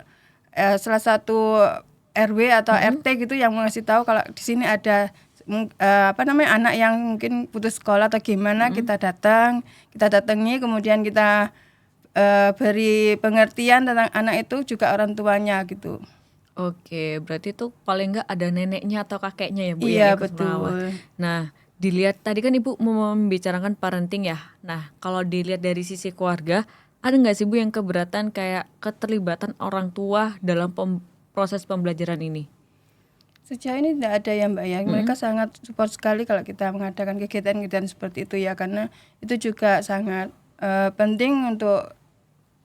salah satu RW atau RT gitu yang mengasih tahu kalau di sini ada anak yang mungkin putus sekolah atau gimana, kita datangi, kemudian kita beri pengertian tentang anak itu juga orang tuanya gitu. Oke, berarti itu paling nggak ada neneknya atau kakeknya ya Bu Iya, yang ikut betul. merawat. Nah, dilihat tadi kan Ibu membicarakan parenting ya. Nah, kalau dilihat dari sisi keluarga, ada nggak sih Bu yang keberatan kayak keterlibatan orang tua dalam proses pembelajaran ini? Sejauh ini tidak ada ya Mbak ya. Mereka sangat support sekali kalau kita mengadakan kegiatan-kegiatan seperti itu ya, karena itu juga sangat penting untuk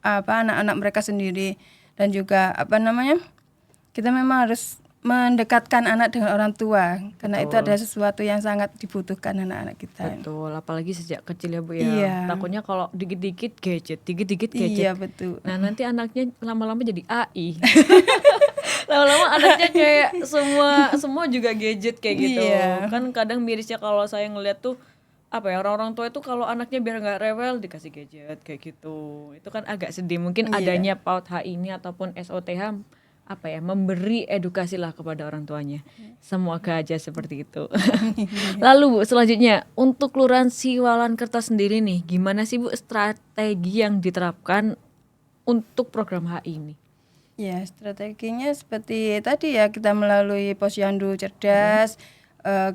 anak-anak mereka sendiri, dan juga kita memang harus mendekatkan anak dengan orang tua, karena itu adalah sesuatu yang sangat dibutuhkan anak-anak kita. Betul, apalagi sejak kecil ya Bu ya. Iya. Takutnya kalau dikit-dikit gadget. Iya, betul. Nah, nanti anaknya lama-lama jadi AI. Lama-lama anaknya kayak semua juga gadget kayak gitu. Iya. Kan kadang mirisnya kalau saya ngeliat tuh orang-orang tua itu kalau anaknya biar nggak rewel dikasih gadget kayak gitu. Itu kan agak sedih. Mungkin Iya. adanya PAUD HI ini ataupun SOTH memberi edukasi lah kepada orang tuanya. Semoga aja seperti itu. Lalu Bu, selanjutnya untuk Kelurahan Siwalan-Kerto sendiri nih, gimana sih Bu strategi yang diterapkan untuk program HI ini? Ya, strateginya seperti tadi ya, kita melalui posyandu cerdas,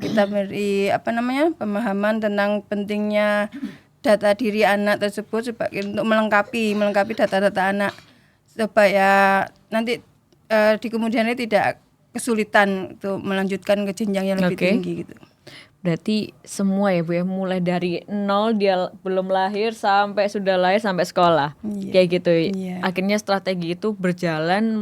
kita beri pemahaman tentang pentingnya data diri anak tersebut untuk melengkapi data-data anak, supaya nanti di kemudian hari tidak kesulitan untuk melanjutkan ke jenjang yang lebih tinggi gitu. Berarti semua ya Bu ya, mulai dari nol dia belum lahir sampai sudah lahir sampai sekolah. Iya. Kayak gitu. Iya. Akhirnya strategi itu berjalan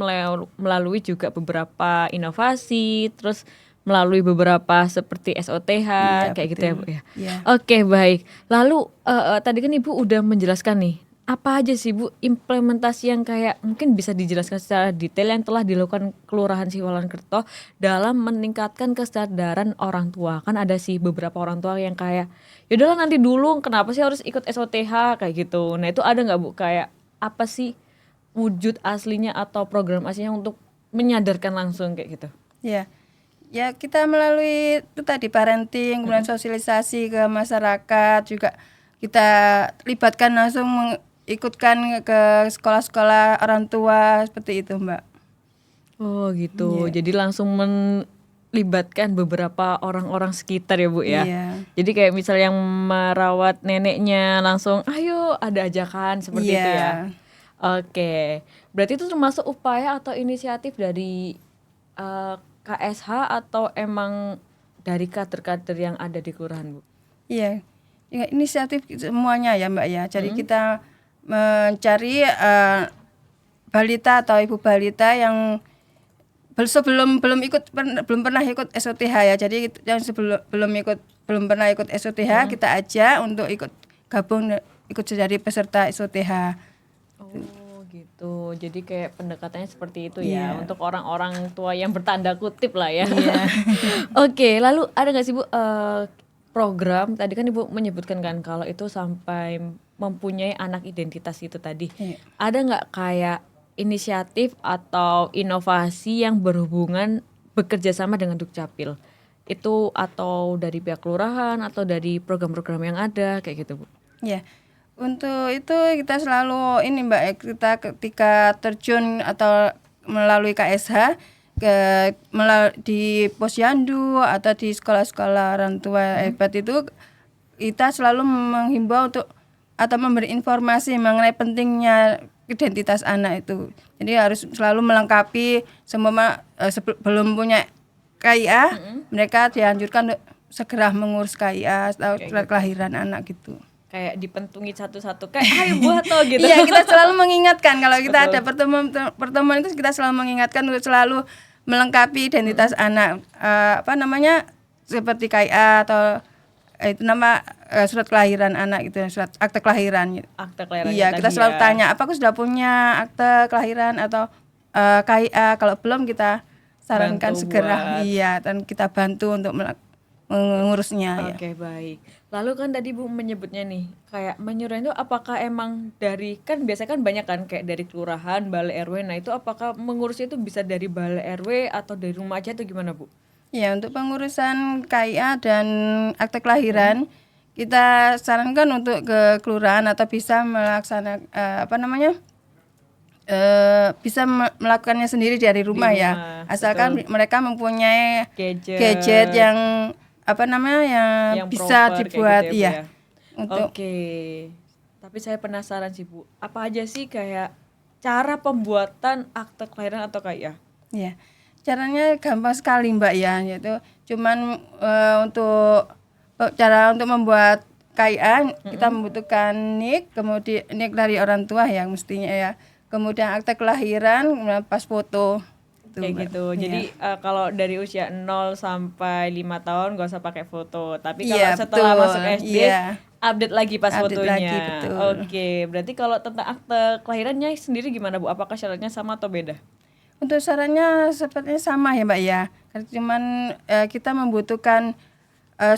melalui juga beberapa inovasi, terus melalui beberapa seperti SOTH kayak gitu ya Bu ya. Iya. Oke, baik. Lalu tadi kan Ibu udah menjelaskan nih, apa aja sih Bu implementasi yang kayak mungkin bisa dijelaskan secara detail yang telah dilakukan Kelurahan Siwalan-Kerto dalam meningkatkan kesadaran orang tua? Kan ada sih beberapa orang tua yang kayak yaudahlah nanti dulu, kenapa sih harus ikut SOTH kayak gitu. Nah itu ada nggak Bu kayak apa sih wujud aslinya atau program aslinya untuk menyadarkan langsung kayak gitu? Ya kita melalui itu tadi parenting, kemudian sosialisasi ke masyarakat, juga kita libatkan langsung, ikutkan ke sekolah-sekolah orang tua, seperti itu Mbak. Oh gitu, jadi langsung melibatkan beberapa orang-orang sekitar ya Bu ya. Iya. Jadi kayak misal yang merawat neneknya langsung ayo ada ajakan seperti itu ya. Oke, berarti itu termasuk upaya atau inisiatif dari KSH atau emang dari kader-kader yang ada di kelurahan Bu? Iya, inisiatif semuanya ya Mbak ya. Jadi kita mencari balita atau ibu balita yang belum pernah ikut SOTH ya. Jadi yang belum pernah ikut SOTH kita ajak untuk gabung jadi peserta SOTH. Oh gitu. Jadi kayak pendekatannya seperti itu Iya. ya untuk orang-orang tua yang bertanda kutip lah ya. Oke, lalu ada nggak sih Bu program tadi kan Ibu menyebutkan kan kalau itu sampai mempunyai anak identitas itu tadi. Iya. Ada nggak kayak inisiatif atau inovasi yang berhubungan bekerja sama dengan Dukcapil? Itu atau dari pihak kelurahan atau dari program-program yang ada kayak gitu Bu? Ya. Untuk itu kita selalu Mbak, kita ketika terjun atau melalui KSH di posyandu atau di sekolah-sekolah orang tua hebat itu, kita selalu menghimbau untuk atau memberi informasi mengenai pentingnya identitas anak itu. Jadi harus selalu melengkapi semua belum punya KIA, mereka dianjurkan untuk segera mengurus KIA atau surat kelahiran anak gitu. Kayak dipentungi satu-satu kayak ayo buat toh gitu. Iya, kita selalu mengingatkan kalau kita ada pertemuan itu, kita selalu mengingatkan untuk selalu melengkapi identitas anak, seperti KIA atau itu surat kelahiran anak gitu, surat akte kelahiran. Akte kelahiran. Iya, kita selalu tanya apakah sudah punya akte kelahiran atau KIA. Kalau belum kita sarankan Bantu segera buat. dan kita bantu untuk mengurusnya. Oke, baik. Lalu kan tadi Bu menyebutnya nih, kayak menyuruh itu apakah emang dari, kan biasanya kan banyak kan kayak dari kelurahan, balai RW, nah itu apakah mengurusnya itu bisa dari balai RW atau dari rumah aja atau gimana Bu? Ya, untuk pengurusan KIA dan akte kelahiran kita sarankan untuk ke kelurahan atau bisa melaksanakan bisa melakukannya sendiri dari rumah, Di ya, rumah, asalkan mereka mempunyai Gadget. yang yang bisa proper kayak dibuat, gitu ya, Bu, iya, ya. untuk Oke. Tapi saya penasaran sih, Bu. Apa aja sih kayak cara pembuatan akte kelahiran atau KIA? ya, caranya gampang sekali Mbak ya, yaitu cuman untuk cara untuk membuat KIA kita membutuhkan nik, kemudian nik dari orang tua yang mestinya ya, kemudian akte kelahiran, kemudian pas foto. Kayak Mbak. gitu. Iya. Jadi kalau dari usia 0 sampai 5 tahun gak usah pakai foto. Tapi kalau Iya, setelah betul. masuk SD, Iya. update lagi pas Update fotonya. lagi, betul. Oke, berarti kalau tentang akte kelahirannya sendiri gimana, Bu? Apakah syaratnya sama atau beda? Untuk sarannya sepertinya sama ya Mbak ya, karena cuman kita membutuhkan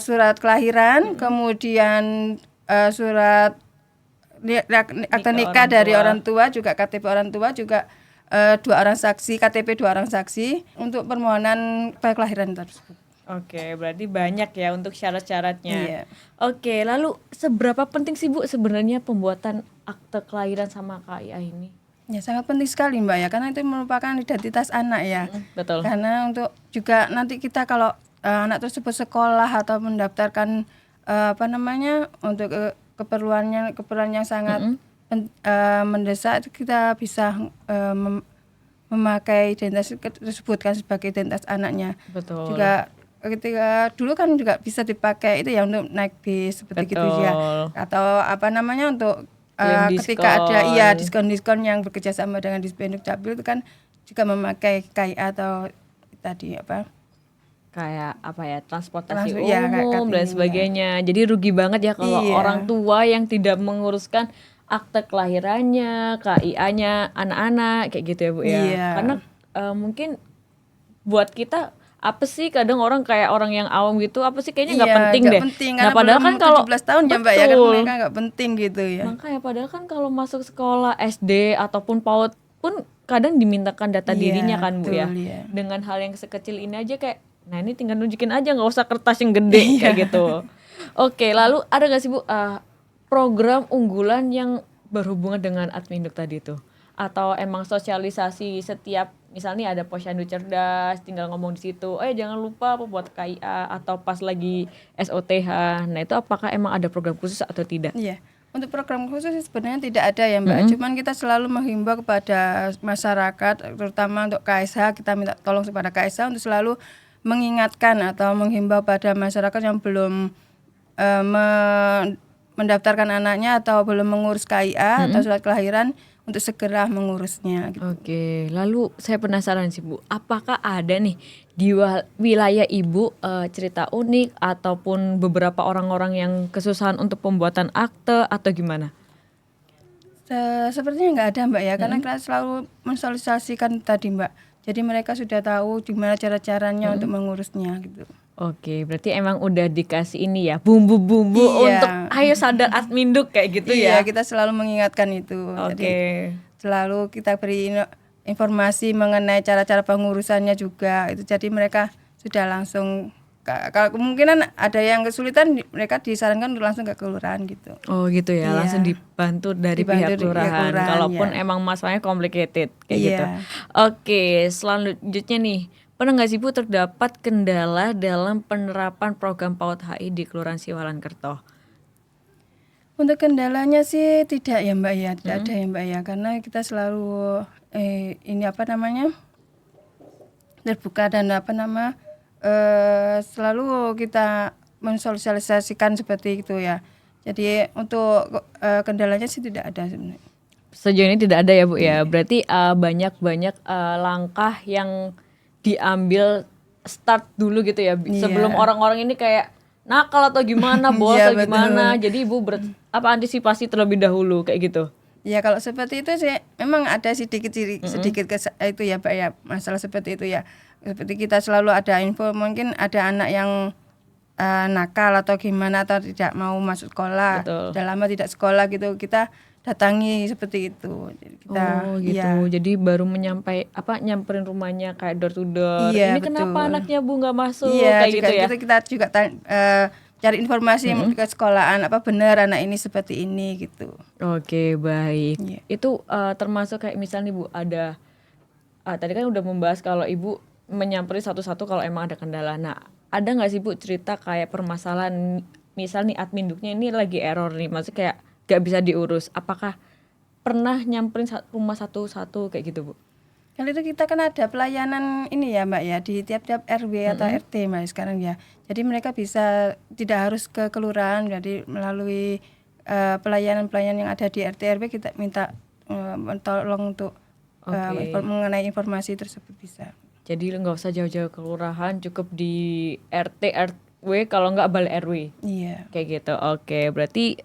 surat kelahiran, kemudian surat akte nikah orang dari tua. orang tua, juga KTP orang tua, juga 2 orang saksi, KTP 2 orang saksi untuk permohonan kelahiran tersebut. Oke, berarti banyak ya untuk syarat-syaratnya. Iya. Oke, lalu seberapa penting sih Bu sebenarnya pembuatan akte kelahiran sama KIA ini? Ya sangat penting sekali Mbak ya, karena itu merupakan identitas anak ya. Betul. Karena untuk juga nanti kita kalau anak tersebut sekolah atau mendaftarkan untuk keperluan yang sangat mendesak, itu kita bisa memakai identitas tersebut kan sebagai identitas anaknya. Betul. Juga ketika dulu kan juga bisa dipakai itu ya untuk naik bis seperti gitu ya, atau untuk Klaim ketika diskon. ada diskon-diskon yang bekerja sama dengan Dispenduk Capil itu kan juga memakai KIA atau tadi Kayak transportasi ya, kayak umum kartu dan ini, sebagainya. Jadi rugi banget ya kalau Iya. orang tua yang tidak menguruskan akte kelahirannya, KIA-nya anak-anak kayak gitu ya Bu ya. Iya. Karena mungkin buat kita apa sih kadang orang kayak orang yang awam gitu apa sih kayaknya nggak penting nggak deh. penting, Nah karena padahal belum kan kalau 17 tahun ya Mbak ya, kan betul. mereka nggak penting gitu ya. Makanya padahal kan kalau masuk sekolah SD ataupun PAUD pun kadang dimintakan data Iya, dirinya kan Bu ya. betul, iya. Dengan hal yang sekecil ini aja kayak, nah ini tinggal nunjukin aja nggak usah kertas yang gede kayak gitu. Oke, lalu ada nggak sih Bu program unggulan yang berhubungan dengan Adminduk tadi itu? Atau emang sosialisasi setiap misalnya ada posyandu cerdas tinggal ngomong di situ, jangan lupa buat KIA atau pas lagi SOTH. Nah itu apakah emang ada program khusus atau tidak? Iya. Untuk program khusus sebenarnya tidak ada ya Mbak. Cuman kita selalu menghimbau kepada masyarakat, terutama untuk KSH, kita minta tolong kepada KSH untuk selalu mengingatkan atau menghimbau pada masyarakat yang belum mendaftarkan anaknya atau belum mengurus KIA atau surat kelahiran untuk segera mengurusnya gitu. Oke, lalu saya penasaran sih Bu, apakah ada nih di wilayah Ibu cerita unik ataupun beberapa orang-orang yang kesusahan untuk pembuatan akte atau gimana? Sepertinya nggak ada Mbak ya, karena kita selalu mensosialisasikan tadi Mbak. Jadi mereka sudah tahu gimana cara-caranya untuk mengurusnya gitu. Oke, berarti emang udah dikasih ini ya bumbu-bumbu Iya. untuk ayo sadar Adminduk kayak gitu Iya, ya. kita selalu mengingatkan itu. Oke. Jadi selalu kita beri informasi mengenai cara-cara pengurusannya juga. Itu jadi mereka sudah langsung kalau kemungkinan ada yang kesulitan mereka disarankan untuk langsung ke kelurahan gitu. Oh gitu ya, Iya. langsung dibantu dari Dibantu pihak dari kelurahan. pihak kelurahan, Kalaupun ya. emang masalahnya complicated kayak Iya. gitu. Oke, selanjutnya nih, pernah nggak sih Bu terdapat kendala dalam penerapan program PAUD HI di Kelurahan Siwalan Kerto? Untuk kendalanya sih tidak ya Mbak ya, tidak ada ya Mbak ya, karena kita selalu terbuka dan selalu kita mensosialisasikan seperti itu ya. Jadi untuk kendalanya sih tidak ada sebenarnya. Sejauh ini tidak ada ya Bu ya. Berarti banyak langkah yang diambil start dulu gitu ya. Sebelum orang-orang ini kayak nakal atau gimana, bolos Iya, atau gimana. betul. Jadi Ibu antisipasi terlebih dahulu kayak gitu. Ya kalau seperti itu sih memang ada sedikit itu ya Pak ya, masalah seperti itu ya. Seperti kita selalu ada info mungkin ada anak yang nakal atau gimana atau tidak mau masuk sekolah, Betul. sudah lama tidak sekolah gitu, kita datangi seperti itu. Jadi kita Gitu. ya, Jadi baru nyamperin rumahnya kayak door to door. Iya, Ini kenapa betul. anaknya Bu nggak masuk iya kayak juga gitu ya. kita juga cari informasi ke sekolahan apa benar anak ini seperti ini gitu. Oke, baik. Iya. Itu termasuk kayak misalnya Bu ada tadi kan udah membahas kalau Ibu menyamperi satu-satu kalau emang ada kendala. Nah, ada nggak sih Bu cerita kayak permasalahan misal nih adminduknya ini lagi error nih, maksudnya kayak nggak bisa diurus. Apakah pernah nyamperin rumah satu-satu kayak gitu Bu? Kali itu kita kan ada pelayanan ini ya Mbak ya di tiap-tiap RW atau RT Mbak sekarang ya. Jadi mereka bisa tidak harus ke kelurahan, jadi melalui pelayanan-pelayanan yang ada di RT RW kita minta tolong untuk mengenai informasi tersebut bisa. Jadi nggak usah jauh-jauh ke kelurahan, cukup di RT RW kalau nggak balai RW. Iya. Kayak gitu. Oke, berarti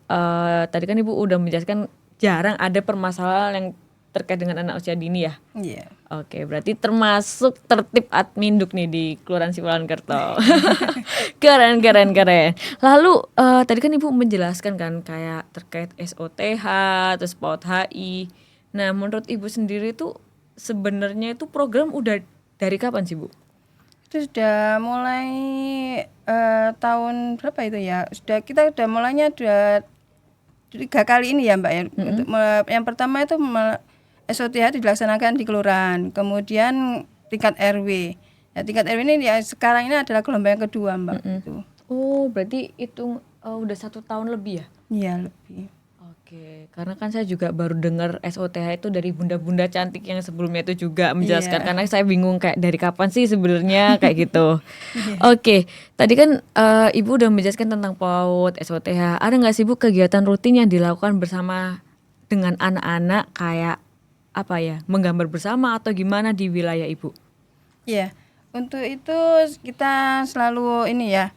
tadi kan Ibu udah menjelaskan jarang ada permasalahan yang terkait dengan anak usia dini ya. Iya. Oke, berarti termasuk tertib adminduk nih di Kelurahan Siwalan-Kerto. Keren. Lalu tadi kan Ibu menjelaskan kan kayak terkait SOTH, terus PAUD HI. Nah, menurut Ibu sendiri tuh sebenarnya itu program udah dari kapan sih Bu? Itu sudah mulai tahun berapa itu ya? Kita udah mulainya udah 3 kali ini ya Mbak ya. Yang pertama itu SOTH dilaksanakan di kelurahan, kemudian tingkat RW. Ya, tingkat RW ini ya sekarang ini adalah gelombang yang kedua Mbak. Gitu. Oh, berarti itu udah 1 tahun lebih ya? Iya lebih. Oke, karena kan saya juga baru dengar SOTH itu dari bunda-bunda cantik yang sebelumnya itu juga menjelaskan. Iya. Karena saya bingung kayak dari kapan sih sebenarnya kayak gitu. Oke, tadi kan Ibu udah menjelaskan tentang PAUD, SOTH. Ada nggak sih Bu kegiatan rutin yang dilakukan bersama dengan anak-anak kayak apa ya, menggambar bersama atau gimana di wilayah Ibu? Iya, untuk itu kita selalu ini ya,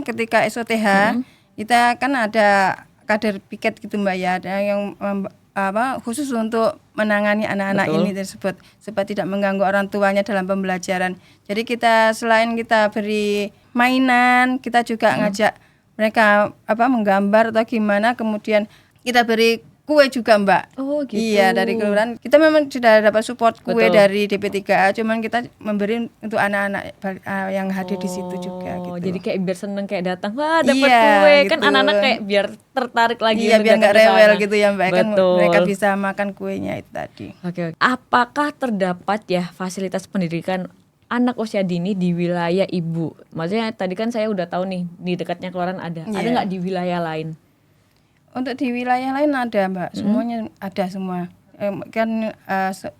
ketika SOTH kita kan ada kader piket gitu Mbak ya, ada yang khusus untuk menangani anak-anak ini tersebut supaya tidak mengganggu orang tuanya dalam pembelajaran. Jadi kita selain kita beri mainan, kita juga ngajak mereka menggambar atau gimana, kemudian kita beri kue juga Mbak. Oh gitu. Iya, dari kelurahan. Kita memang sudah dapat support kue dari DP3A, cuman kita memberi untuk anak-anak yang hadir di situ juga gitu. Jadi kayak biar seneng kayak datang, wah dapat Iya, kue. Kan gitu. anak-anak kayak biar tertarik lagi Iya, untuk biar datang nggak ke rewel sana. gitu ya Mbak. Kan Betul. mereka bisa makan kuenya itu tadi. Oke. Apakah terdapat ya fasilitas pendidikan anak usia dini di wilayah Ibu? Maksudnya tadi kan saya udah tahu nih di dekatnya kelurahan ada. Ada Iya. nggak di wilayah lain? Untuk di wilayah lain ada Mbak, semuanya ada semua.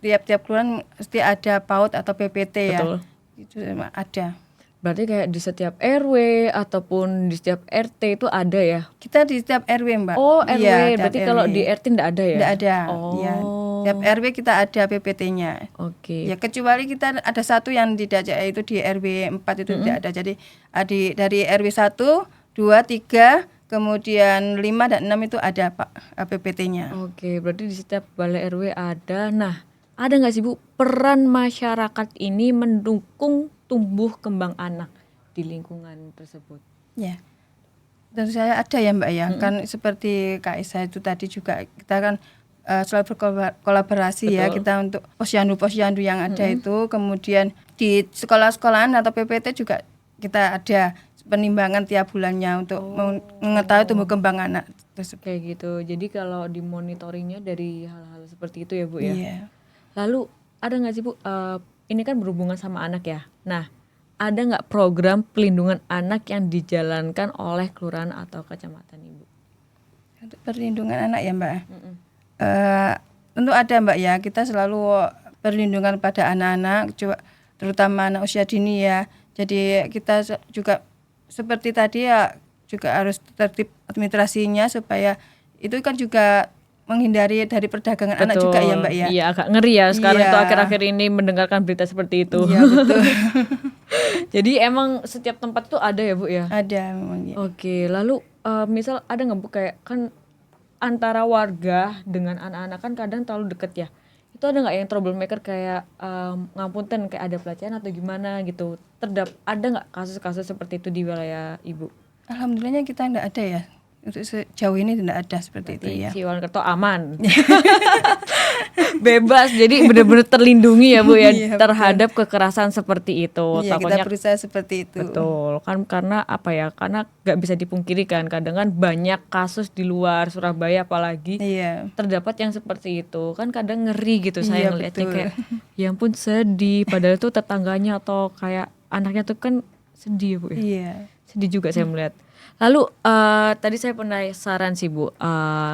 Tiap-tiap kelurahan mesti ada PAUD atau PPT ya. Betul. Itu ada. Berarti kayak di setiap RW ataupun di setiap RT itu ada ya? Kita di setiap RW Mbak. Oh RW, Iya, tiap berarti kalau RW. di RT nggak ada ya? Nggak ada. Oh. Iya. Tiap RW kita ada PPT-nya. Oke. Ya kecuali kita ada satu yang tidak ada, yaitu di RW 4 itu tidak ada. Jadi dari RW 1, 2, 3, kemudian 5 dan 6 itu ada Pak PPT-nya. Oke, berarti di setiap balai RW ada. Nah, ada nggak sih Bu peran masyarakat ini mendukung tumbuh kembang anak di lingkungan tersebut? Ya. Tentu saya ada ya Mbak ya. Kan seperti Kak Isa itu tadi juga kita kan selalu berkolaborasi ya kita untuk posyandu-posyandu yang ada itu. Kemudian di sekolah-sekolahan atau PPT juga kita ada penimbangan tiap bulannya untuk mengetahui tumbuh kembang anak tersebut. Kayak gitu. Jadi kalau dimonitoringnya dari hal-hal seperti itu ya Bu ya. Iya. Lalu ada nggak sih Bu? Ini kan berhubungan sama anak ya. Nah, ada nggak program pelindungan anak yang dijalankan oleh kelurahan atau kecamatan Ibu? Untuk perlindungan anak ya Mbak. Tentu ada Mbak ya. Kita selalu perlindungan pada anak-anak, terutama anak usia dini ya. Jadi kita juga seperti tadi ya juga harus tertib administrasinya supaya itu kan juga menghindari dari perdagangan anak juga ya Mbak ya. Iya, agak ngeri ya sekarang Iya. tuh akhir-akhir ini mendengarkan berita seperti itu. Iya betul. Jadi emang setiap tempat tuh ada ya Bu ya? Ada memang ya. Oke, lalu misal ada nggak Bu kayak kan antara warga dengan anak-anak kan kadang terlalu deket ya. Itu ada nggak yang troublemaker kayak ngapunten kayak ada pelecehan atau gimana gitu? Ada nggak kasus-kasus seperti itu di wilayah Ibu? Alhamdulillahnya kita enggak ada ya. untuk sejauh ini tidak ada seperti itu ya. Siwalkerto aman. Bebas, jadi benar-benar terlindungi ya Bu ya Iya, terhadap kekerasan seperti itu. Iya, kita Takutnya berusaha seperti itu. betul kan, karena apa ya, karena nggak bisa dipungkiri kan kadang kan banyak kasus di luar Surabaya apalagi Iya. terdapat yang seperti itu kan, kadang ngeri gitu Iya, saya ngeliatnya betul. kayak ya ampun sedih, padahal tuh tetangganya atau kayak anaknya tuh kan sedih Bu ya. Iya. Sedih juga saya melihat. Lalu tadi saya penasaran sih Bu,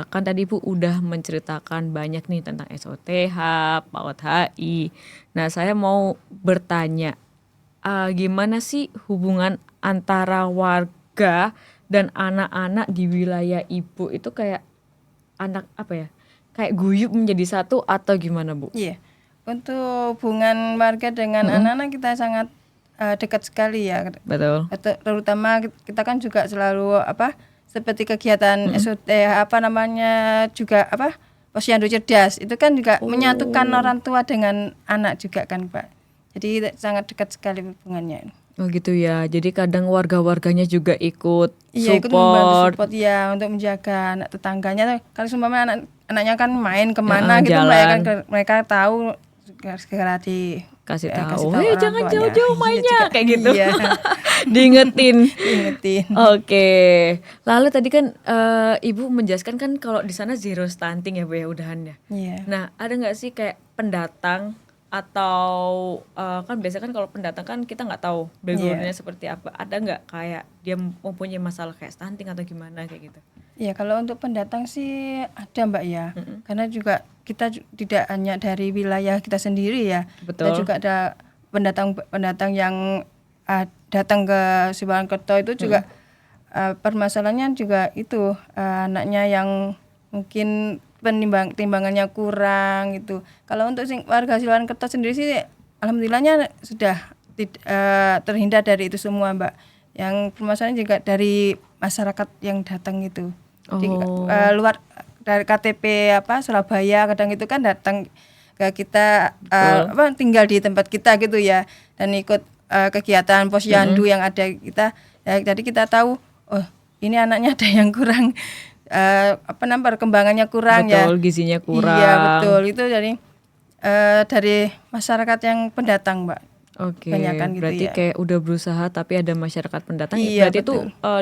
kan tadi Bu udah menceritakan banyak nih tentang SOTH, PAUD HI. Nah saya mau bertanya, gimana sih hubungan antara warga dan anak-anak di wilayah Ibu itu, kayak anak apa ya, kayak guyup menjadi satu atau gimana Bu? Iya. Untuk hubungan warga dengan anak-anak kita sangat dekat sekali ya. Betul. Terutama kita kan juga selalu seperti kegiatan SOTH juga Posyandu Cerdas itu kan juga menyatukan orang tua dengan anak juga kan Pak. Jadi sangat dekat sekali hubungannya. Oh gitu ya, jadi kadang warga-warganya juga ikut Iya, ikut membantu support. support ya untuk menjaga anak tetangganya. Kalau seumpama anaknya kan main kemana gitu, jalan. mereka tahu segera Kasih kasih tahu, tahu "Hei, orang jangan tuanya." jauh-jauh Iya mainnya," juga. kayak gitu. Iya. Diingetin. Diingetin. Oke, lalu tadi kan Ibu menjelaskan kan kalau di sana zero stunting ya Bu ya, udahan ya. Iya. Nah ada nggak sih kayak pendatang atau kan biasanya kan kalau pendatang kan kita nggak tahu backgroundnya seperti apa. Ada nggak kayak dia mempunyai masalah kayak stunting atau gimana kayak gitu? Ya kalau untuk pendatang sih ada Mbak ya, karena juga kita tidak hanya dari wilayah kita sendiri ya, kita Betul. juga ada pendatang yang datang ke Siwalkerto itu juga permasalahannya juga itu anaknya yang mungkin timbangannya kurang gitu. Kalau untuk warga Siwalkerto sendiri sih alhamdulillahnya sudah terhindar dari itu semua Mbak. Yang permasalahan juga dari masyarakat yang datang itu. Jadi, luar dari KTP Surabaya kadang itu kan datang ke kita tinggal di tempat kita gitu ya, dan ikut kegiatan Posyandu yang ada kita ya, jadi kita tahu oh ini anaknya ada yang kurang perkembangannya kurang ya. Betul, gizinya kurang. Iya betul, itu dari masyarakat yang pendatang Mbak. Oke, Kebanyakan gitu berarti ya. kayak udah berusaha tapi ada masyarakat pendatang. Iya, Berarti itu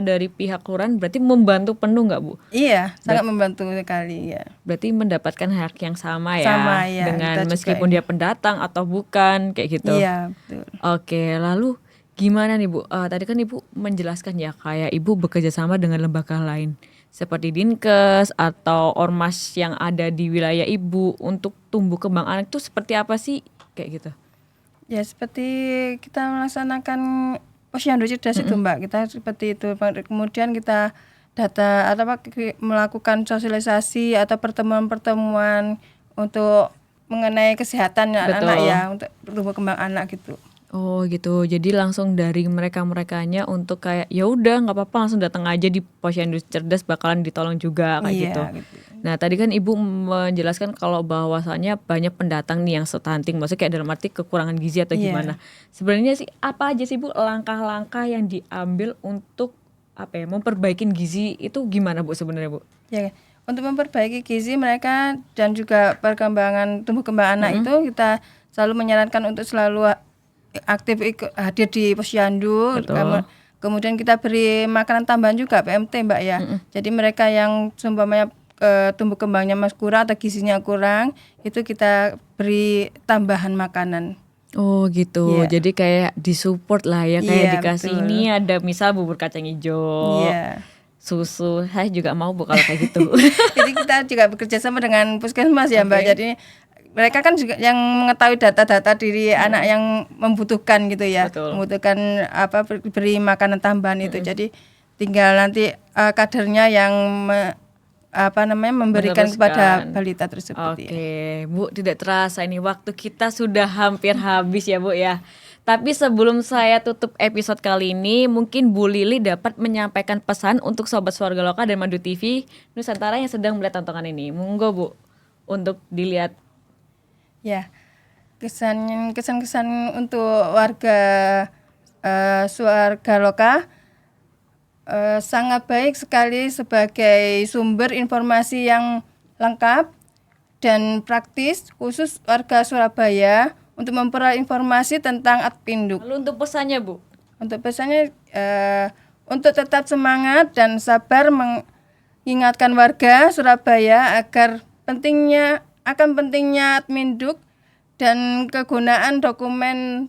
dari pihak kelurahan berarti membantu penuh nggak Bu? Iya, sangat membantu sekali ya. Berarti mendapatkan hak yang sama ya, Sama, ya, dengan kita juga meskipun dia pendatang atau bukan kayak gitu. Iya betul. Oke, lalu gimana nih Bu? Tadi kan Ibu menjelaskan ya kayak Ibu bekerja sama dengan lembaga lain seperti Dinkes atau ormas yang ada di wilayah Ibu untuk tumbuh kembang anak itu seperti apa sih kayak gitu? Ya seperti kita melaksanakan Posyandu Cerdas itu Mbak, kita seperti itu. Kemudian kita melakukan sosialisasi atau pertemuan-pertemuan untuk mengenai kesehatan anak ya, untuk tumbuh kembang anak gitu. Oh gitu, jadi langsung dari mereka-merekanya untuk kayak ya udah nggak apa-apa langsung datang aja di Posyandu Cerdas bakalan ditolong juga kayak Iya, gitu. gitu. Nah tadi kan Ibu menjelaskan kalau bahwasannya banyak pendatang nih yang stunting, maksudnya kayak dalam arti kekurangan gizi atau Iya. gimana. Sebenarnya sih apa aja sih Bu langkah-langkah yang diambil untuk memperbaikin gizi itu gimana Bu sebenarnya Bu? Ya, untuk memperbaiki gizi mereka dan juga perkembangan tumbuh kembang anak itu kita selalu menyarankan untuk selalu aktif hadir di Posyandu. Betul. Kemudian kita beri makanan tambahan juga PMT Mbak ya. Jadi mereka yang seumpamanya tumbuh kembangnya kurang atau gizinya kurang, itu kita beri tambahan makanan. Oh gitu, Iya. jadi kayak disupport lah ya, kayak Iya, dikasih betul. ini ada misal bubur kacang hijau, Iya. susu, saya juga mau Bu kalau kayak gitu. Jadi kita juga bekerja sama dengan puskesmas ya Mbak. Oke. Jadi mereka kan juga yang mengetahui data-data diri anak yang membutuhkan gitu ya. Betul. Membutuhkan beri makanan tambahan itu. Jadi tinggal nanti kadernya yang memberikan kepada Meneruskan. balita tersebut. Ya. Oke, Bu, tidak terasa ini waktu kita sudah hampir habis ya Bu ya. Tapi sebelum saya tutup episode kali ini, mungkin Bu Lili dapat menyampaikan pesan untuk Sobat Swarga Loka dan Madu TV Nusantara yang sedang melihat tontonan ini. Monggo Bu, untuk dilihat. Ya, kesan-kesan untuk warga Swarga Loka, sangat baik sekali sebagai sumber informasi yang lengkap dan praktis khusus warga Surabaya untuk memperoleh informasi tentang Adpinduk. Lalu untuk pesannya Bu? Untuk pesannya untuk tetap semangat dan sabar mengingatkan warga Surabaya agar pentingnya Adpinduk dan kegunaan dokumen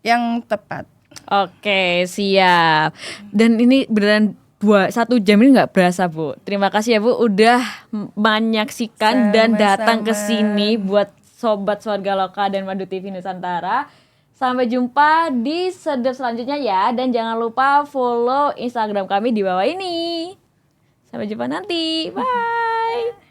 yang tepat. Oke, siap. Dan ini beneran 1 jam ini nggak berasa Bu. Terima kasih ya Bu udah menyaksikan dan datang ke sini buat sobat Swarga Loka dan Madu TV Nusantara. Sampai jumpa di sedep selanjutnya ya. Dan jangan lupa follow Instagram kami di bawah ini. Sampai jumpa nanti. Bye.